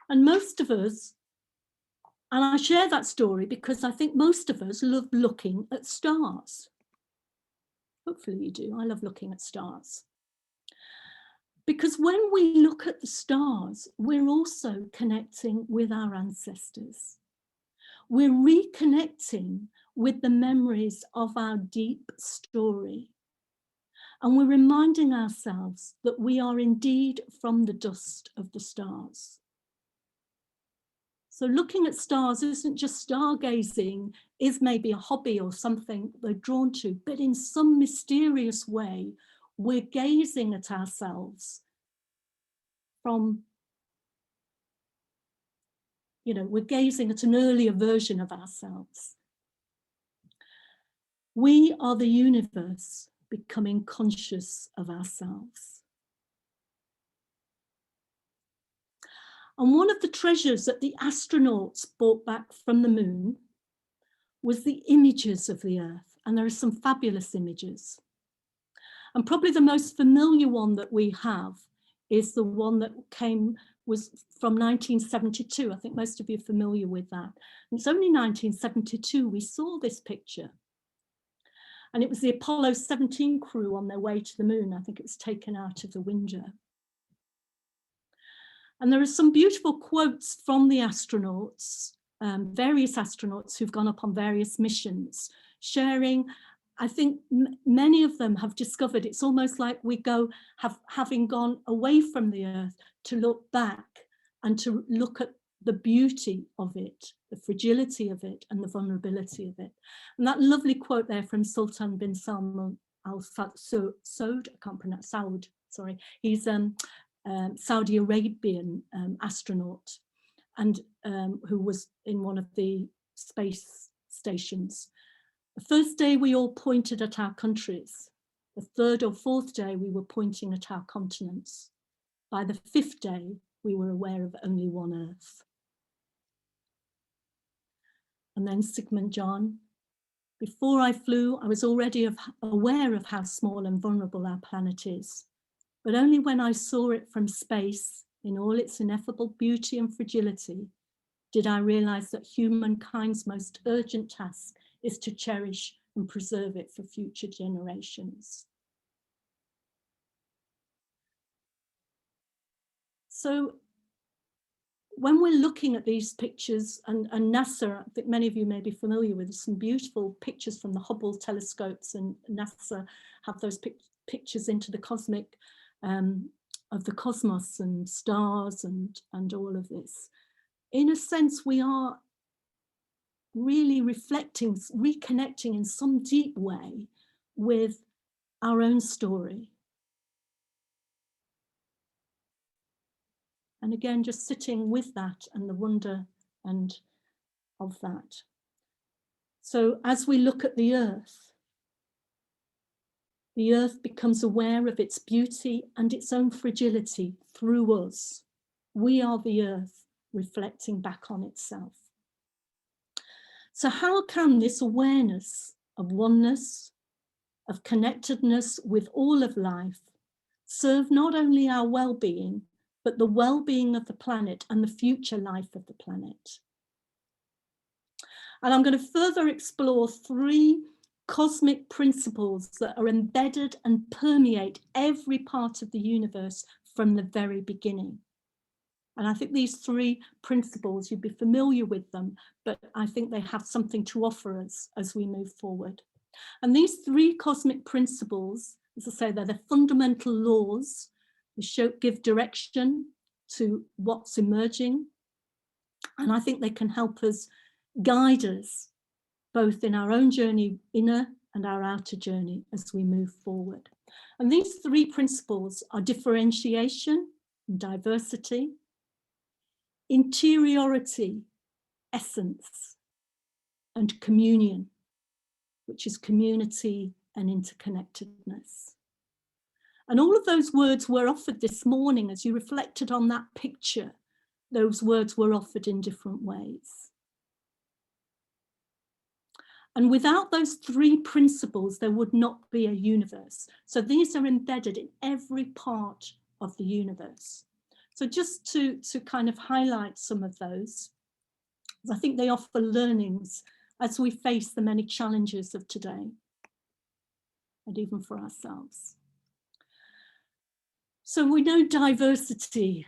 And most of us, and I share that story because I think most of us love looking at stars. Hopefully you do. I love looking at stars. Because when we look at the stars, we're also connecting with our ancestors. We're reconnecting with the memories of our deep story. And we're reminding ourselves that we are indeed from the dust of the stars. So looking at stars isn't just stargazing, is maybe a hobby or something we're drawn to, but in some mysterious way, we're gazing at ourselves from, we're gazing at an earlier version of ourselves. We are the universe becoming conscious of ourselves. And one of the treasures that the astronauts brought back from the moon was the images of the Earth. And there are some fabulous images. And probably the most familiar one that we have is the one that was from 1972. I think most of you are familiar with that. And it's only 1972 we saw this picture. And it was the Apollo 17 crew on their way to the moon. I think it was taken out of the window. And there are some beautiful quotes from the astronauts, various astronauts who've gone up on various missions, sharing. I think many of them have discovered it's almost like we having gone away from the Earth to look back and to look at the beauty of it, the fragility of it, and the vulnerability of it. And that lovely quote there from Sultan bin Salman Al Saud, I can't pronounce Saud, sorry. He's Saudi Arabian astronaut, and who was in one of the space stations. The first day we all pointed at our countries The third or fourth day, we were pointing at our continents. By the fifth day, we were aware of only one Earth. And then Sigmund John, before I flew, I was already aware of how small and vulnerable our planet is. But only when I saw it from space, in all its ineffable beauty and fragility, did I realize that humankind's most urgent task is to cherish and preserve it for future generations. So when we're looking at these pictures, and NASA, I think many of you may be familiar with some beautiful pictures from the Hubble telescopes, and NASA have those pictures into the cosmic, of the cosmos and stars and all of this. In a sense, we are really reflecting, reconnecting in some deep way with our own story. And again, just sitting with that and the wonder and of that. So as we look at the earth becomes aware of its beauty and its own fragility through us. We are the earth reflecting back on itself. So how can this awareness of oneness, of connectedness with all of life, serve not only our well-being, but the well-being of the planet and the future life of the planet? And I'm going to further explore 3 cosmic principles that are embedded and permeate every part of the universe from the very beginning. And I think these 3 principles, you'd be familiar with them, but I think they have something to offer us as we move forward. And these 3 cosmic principles, as I say, they're the fundamental laws that give direction to what's emerging. And I think they can help us, guide us, both in our own journey, inner and our outer journey, as we move forward. And these 3 principles are differentiation, diversity, interiority, essence, and communion, which is community and interconnectedness. And all of those words were offered this morning as you reflected on that picture. Those words were offered in different ways. And without those 3 principles, there would not be a universe. So these are embedded in every part of the universe. So just to kind of highlight some of those, I think they offer learnings as we face the many challenges of today, and even for ourselves. So we know diversity.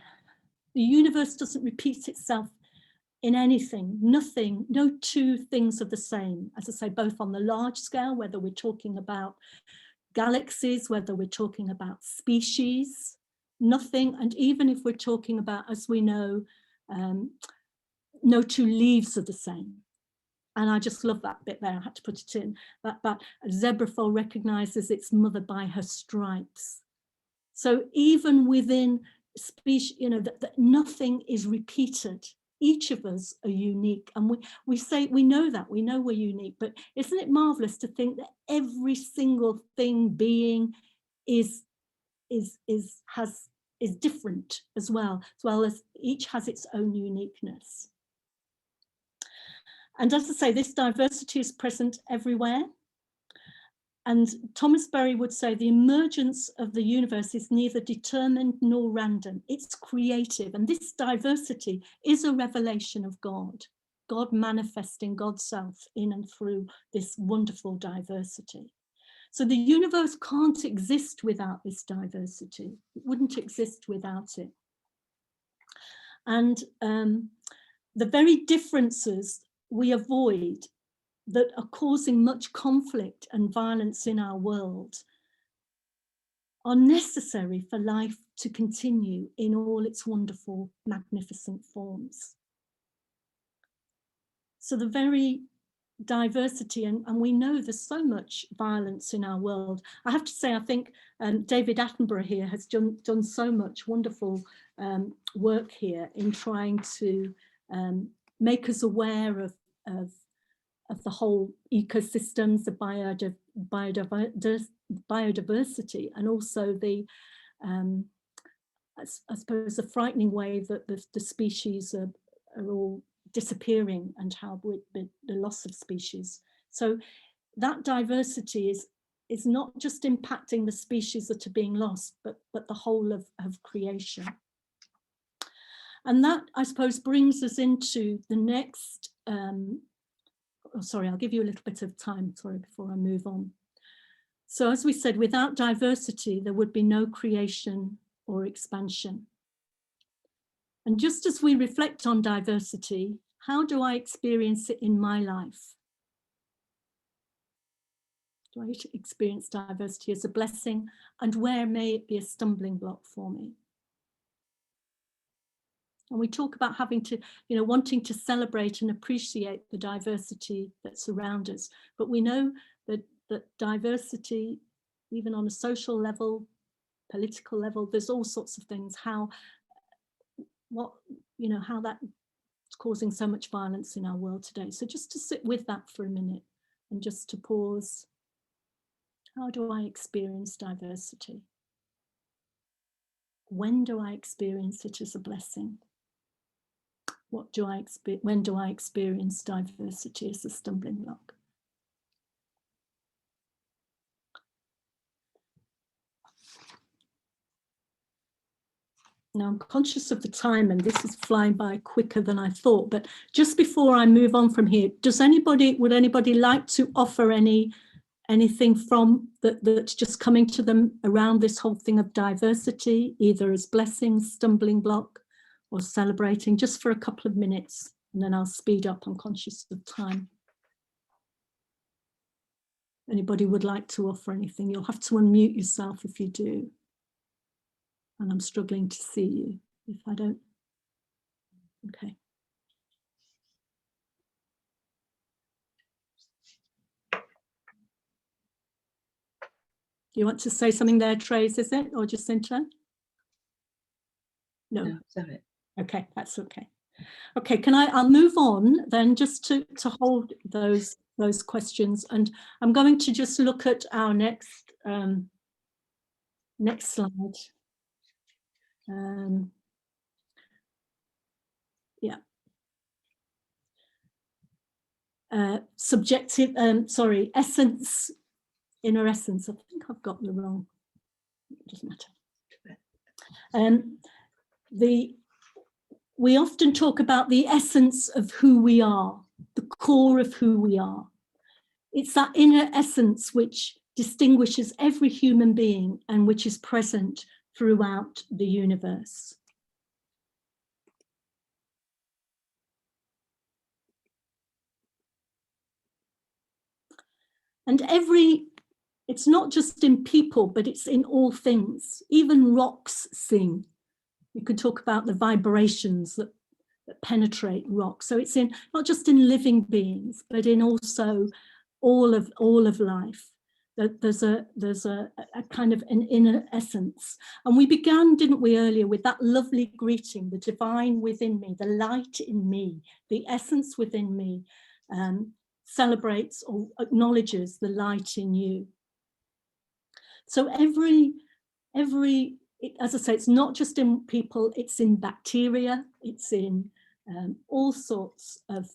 The universe doesn't repeat itself in anything, nothing, no 2 things are the same. As I say, both on the large scale, whether we're talking about galaxies, whether we're talking about species, nothing. And even if we're talking about, as we know, no 2 leaves are the same. And I just love that bit there, I had to put it in. That a zebra foal recognizes its mother by her stripes. So even within species, you know, that nothing is repeated. Each of us are unique, and we say we know that, we know we're unique, but isn't it marvelous to think that every single thing, being is different as well as each has its own uniqueness. And as I say, this diversity is present everywhere. And Thomas Berry would say the emergence of the universe is neither determined nor random, it's creative. And this diversity is a revelation of God, God manifesting God's self in and through this wonderful diversity. So the universe can't exist without this diversity. It wouldn't exist without it. And the very differences we avoid that are causing much conflict and violence in our world are necessary for life to continue in all its wonderful, magnificent forms. So the very diversity, and we know there's so much violence in our world. I have to say, I think David Attenborough here has done so much wonderful work here in trying to make us aware of the whole ecosystems, the biodiversity, and also the I suppose the frightening way that the species are all disappearing, and how the loss of species. So that diversity is not just impacting the species that are being lost, but the whole of creation. And that, I suppose, brings us into the next, sorry, I'll give you a little bit of time, sorry, before I move on. So as we said, without diversity, there would be no creation or expansion. And just as we reflect on diversity, how do I experience it in my life? Do I experience diversity as a blessing, and where may it be a stumbling block for me? And we talk about having to, wanting to celebrate and appreciate the diversity that's around us. But we know that diversity, even on a social level, political level, there's all sorts of things, how that's causing so much violence in our world today. So just to sit with that for a minute and just to pause. How do I experience diversity? When do I experience it as a blessing? When do I experience diversity as a stumbling block? Now I'm conscious of the time, and this is flying by quicker than I thought, but just before I move on from here, would anybody like to offer anything from that's just coming to them around this whole thing of diversity, either as blessing, stumbling block, or celebrating, just for a couple of minutes, and then I'll speed up. I'm conscious of time. Anybody would like to offer anything? You'll have to unmute yourself if you do. And I'm struggling to see you if I don't. Okay. You want to say something there, Trace, is it? Or Jacinta? No. Sorry. Okay, that's okay. Okay, I'll move on then, just to hold those questions, and I'm going to just look at our next slide. Yeah. Subjective, essence, inner essence. I think I've got the wrong, it doesn't matter. We often talk about the essence of who we are, the core of who we are. It's that inner essence which distinguishes every human being and which is present throughout the universe. And it's not just in people, but it's in all things. Even rocks sing. You could talk about the vibrations that penetrate rock. So it's not just in living beings, but in also all of life. There's a kind of an inner essence. And we began, didn't we, earlier with that lovely greeting, the divine within me, the light in me, the essence within me, celebrates or acknowledges the light in you. So as I say, it's not just in people, it's in bacteria, it's in all sorts of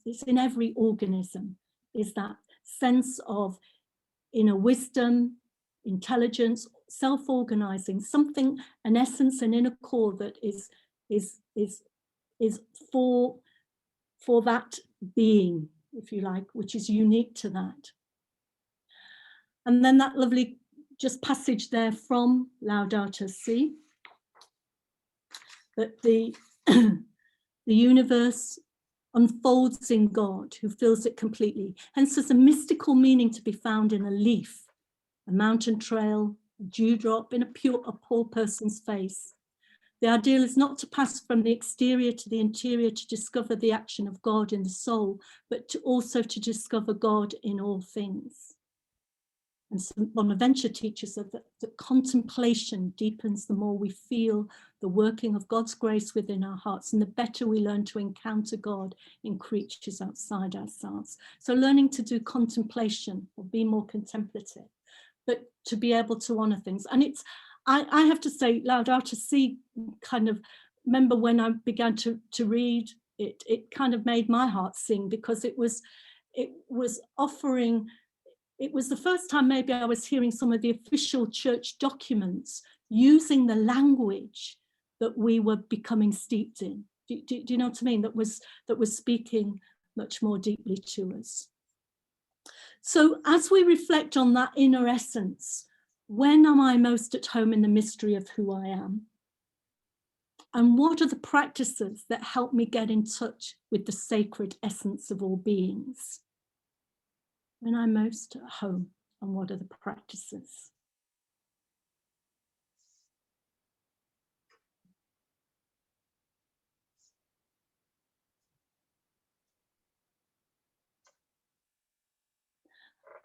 it's in every organism, is that sense of inner wisdom, intelligence, self-organizing, something, an essence, an inner core that is for that being, if you like, which is unique to that. And then that lovely just passage there from Laudato Si, that the universe unfolds in God who fills it completely. Hence there's a mystical meaning to be found in a leaf, a mountain trail, a dewdrop in a poor person's face. The ideal is not to pass from the exterior to the interior to discover the action of God in the soul, but also to discover God in all things. And St. Bonaventure teaches us that contemplation deepens the more we feel the working of God's grace within our hearts, and the better we learn to encounter God in creatures outside ourselves. So learning to do contemplation, or be more contemplative, but to be able to honor things. And it's, I have to say, Laudato Si kind of, remember when I began to read it, it kind of made my heart sing, because it was offering, it was the first time maybe I was hearing some of the official church documents using the language that we were becoming steeped in. Do you know what I mean? That was speaking much more deeply to us. So as we reflect on that inner essence, when am I most at home in the mystery of who I am? And what are the practices that help me get in touch with the sacred essence of all beings? When I'm most at home, and what are the practices?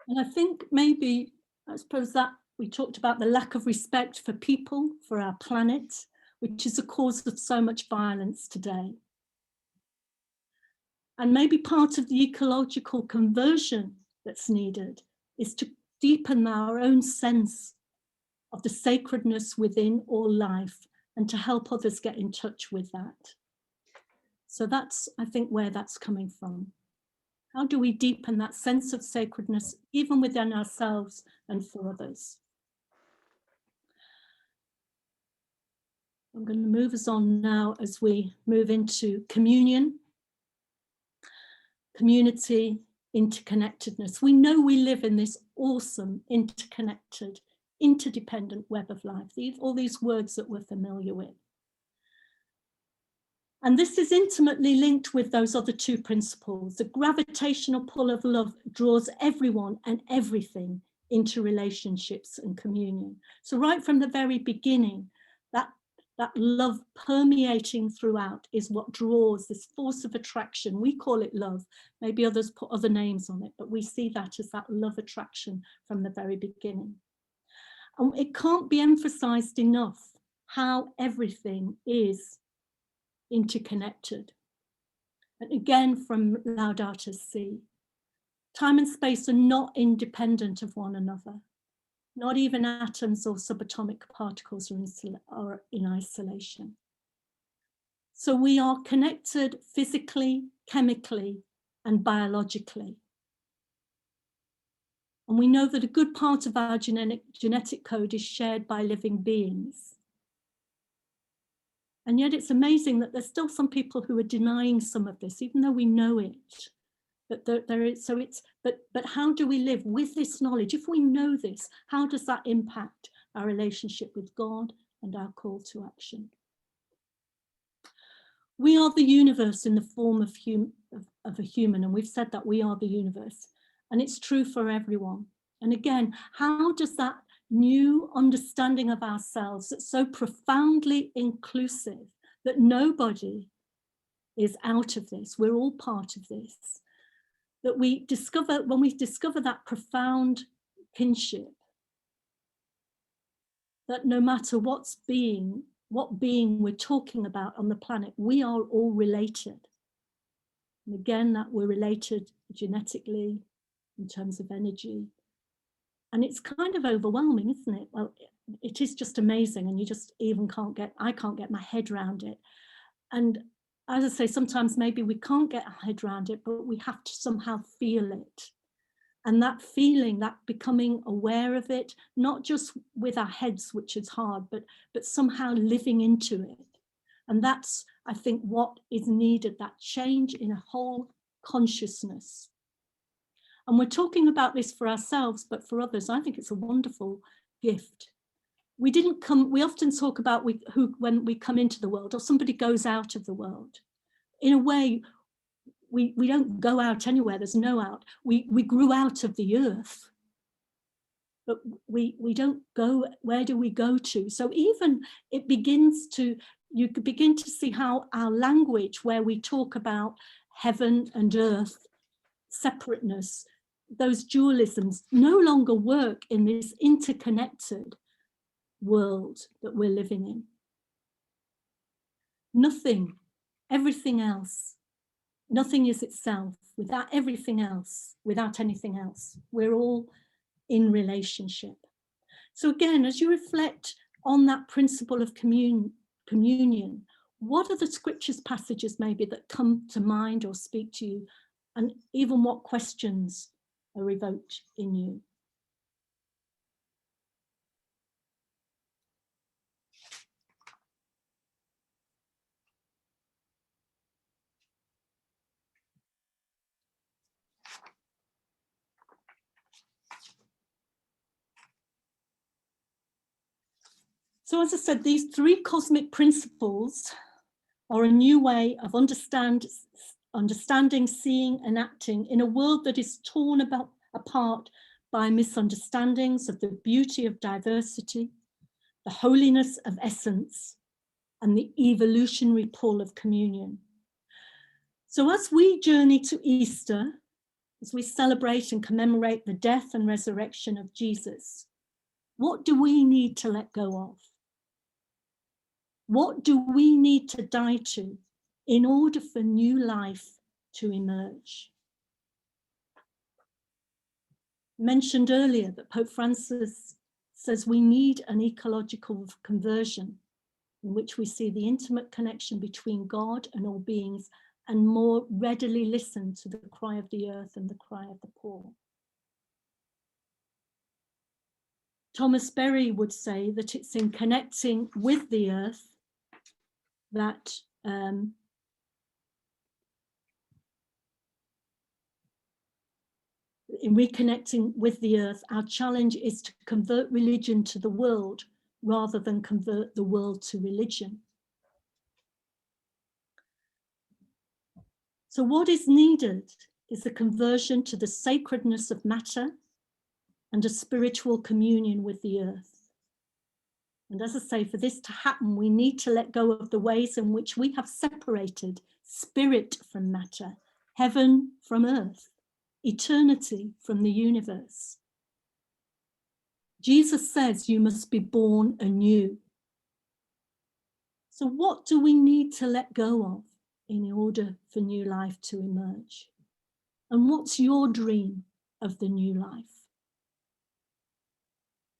And I think maybe, I suppose that we talked about the lack of respect for people, for our planet, which is a cause of so much violence today. And maybe part of the ecological conversion that's needed is to deepen our own sense of the sacredness within all life, and to help others get in touch with that. So that's, I think, where that's coming from. How do we deepen that sense of sacredness, even within ourselves and for others? I'm going to move us on now as we move into communion, community, interconnectedness. We know we live in this awesome, interconnected, interdependent web of life, all these words that we're familiar with. And this is intimately linked with those other two principles. The gravitational pull of love draws everyone and everything into relationships and communion. So right from the very beginning, that love permeating throughout is what draws this force of attraction. We call it love. Maybe others put other names on it, but we see that as that love attraction from the very beginning. And it can't be emphasized enough how everything is interconnected. And again, from Laudato Si, time and space are not independent of one another. Not even atoms or subatomic particles are in isolation. So we are connected physically, chemically, and biologically. And we know that a good part of our genetic code is shared by living beings. And yet it's amazing that there's still some people who are denying some of this, even though we know it. But there is, so it's, but how do we live with this knowledge? If we know this, how does that impact our relationship with God and our call to action? We are the universe in the form of a human, and we've said that we are the universe, and it's true for everyone. And again, how does that new understanding of ourselves that's so profoundly inclusive that nobody is out of this, we're all part of this, that we discover, when we discover that profound kinship, that no matter what being we're talking about on the planet, we are all related. And again, that we're related genetically, in terms of energy. And it's kind of overwhelming, isn't it? Well, it is just amazing, and you just even I can't get my head around it. And as I say, sometimes maybe we can't get our head around it, but we have to somehow feel it. And that feeling, that becoming aware of it, not just with our heads, which is hard, but somehow living into it. And that's, I think, what is needed, that change in a whole consciousness. And we're talking about this for ourselves, but for others, I think it's a wonderful gift. We often talk about when we come into the world, or somebody goes out of the world. In a way, we don't go out anywhere, there's no out. We grew out of the earth, but we don't go, where do we go to? So even it begins to, you could begin to see how our language, where we talk about heaven and earth, separateness, those dualisms no longer work in this interconnected world that we're living in. Nothing, everything else, nothing is itself without everything else, without anything else. We're all in relationship. So again, as you reflect on that principle of communion, what are the scriptures passages maybe that come to mind or speak to you, and even what questions are evoked in you? So as I said, these three cosmic principles are a new way of understanding, seeing and acting in a world that is torn apart by misunderstandings of the beauty of diversity, the holiness of essence, and the evolutionary pull of communion. So as we journey to Easter, as we celebrate and commemorate the death and resurrection of Jesus, what do we need to let go of? What do we need to die to in order for new life to emerge? Mentioned earlier that Pope Francis says we need an ecological conversion in which we see the intimate connection between God and all beings and more readily listen to the cry of the earth and the cry of the poor. Thomas Berry would say that it's in connecting with the earth that in reconnecting with the earth, our challenge is to convert religion to the world rather than convert the world to religion. So what is needed is the conversion to the sacredness of matter and a spiritual communion with the earth. And as I say, for this to happen, we need to let go of the ways in which we have separated spirit from matter, heaven from earth, eternity from the universe. Jesus says you must be born anew. So what do we need to let go of in order for new life to emerge? And what's your dream of the new life?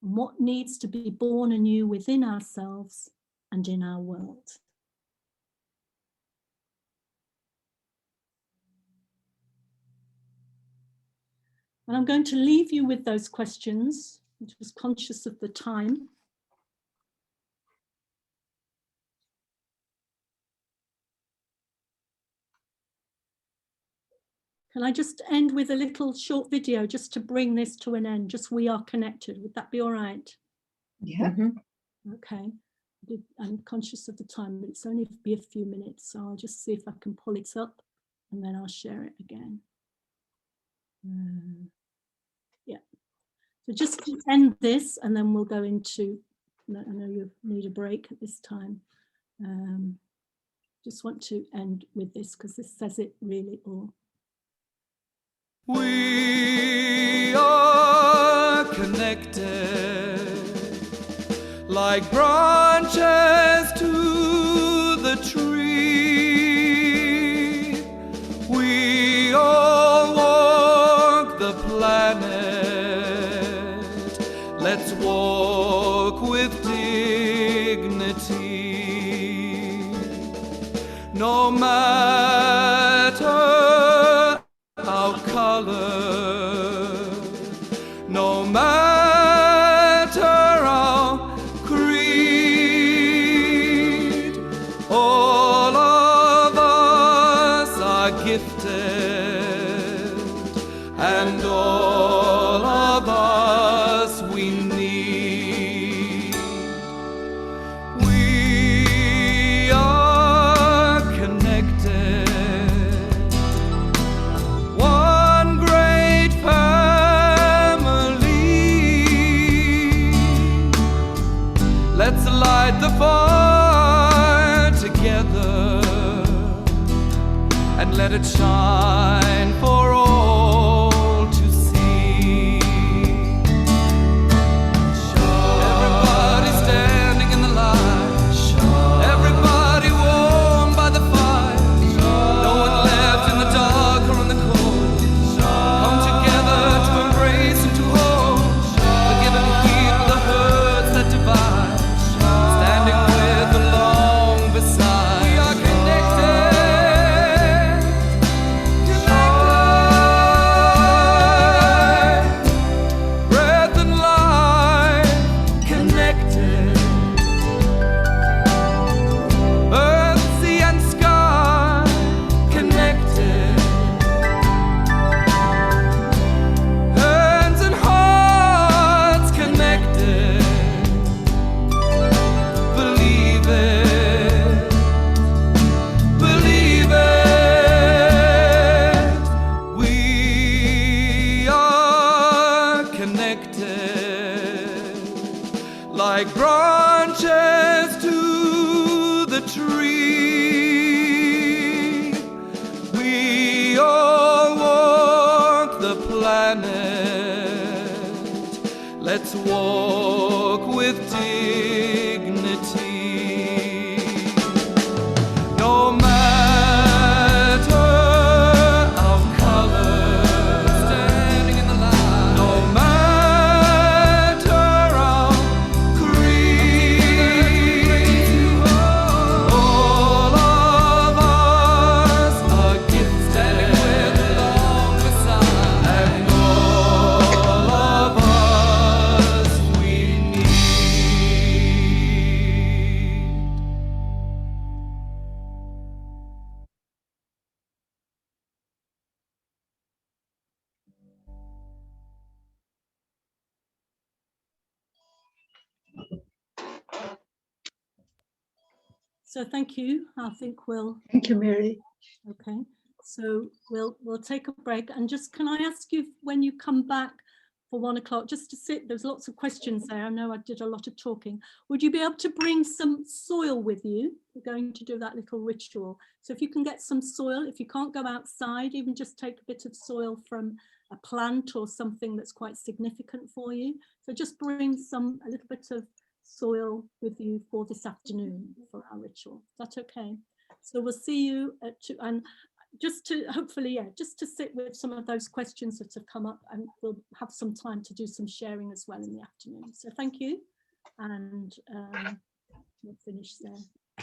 And what needs to be born anew within ourselves and in our world? And I'm going to leave you with those questions. I was conscious of the time. Can I just end with a little short video just to bring this to an end? Just we are connected. Would that be all right? Yeah. Okay. I'm conscious of the time, but it's only be a few minutes. So I'll just see if I can pull it up and then I'll share it again. Yeah. So just to end this and then we'll go into, I know you need a break at this time. Just want to end with this because this says it really all. We are connected like branches to the tree. We all walk the planet. Let's walk with dignity. No matter our color, no matter our creed, all of us are gifted, and all of us we need. We are connected. One great family. Let's light the fire together and let it shine for all to see. like branches to the tree. We all walk the planet. Let's walk with dignity. No matter our color, standing in the light. No matter our creed, all of us are gifted with love beside, and all of us we need. So thank you. I think we'll, Thank you, Mary. okay. So we'll take a break, and just, can I ask you when you come back for 1 o'clock, just to sit, there's lots of questions there. I know I did a lot of talking. Would you be able to bring some soil with you? We're going to do that little ritual. So if you can get some soil, if you can't go outside, even just take a bit of soil from a plant or something that's quite significant for you. So just bring a little bit of soil with you for this afternoon for our ritual. Is that okay? So we'll see you at 2, and just to hopefully, yeah, just to sit with some of those questions that have come up, and we'll have some time to do some sharing as well in the afternoon. So thank you, and we'll finish there.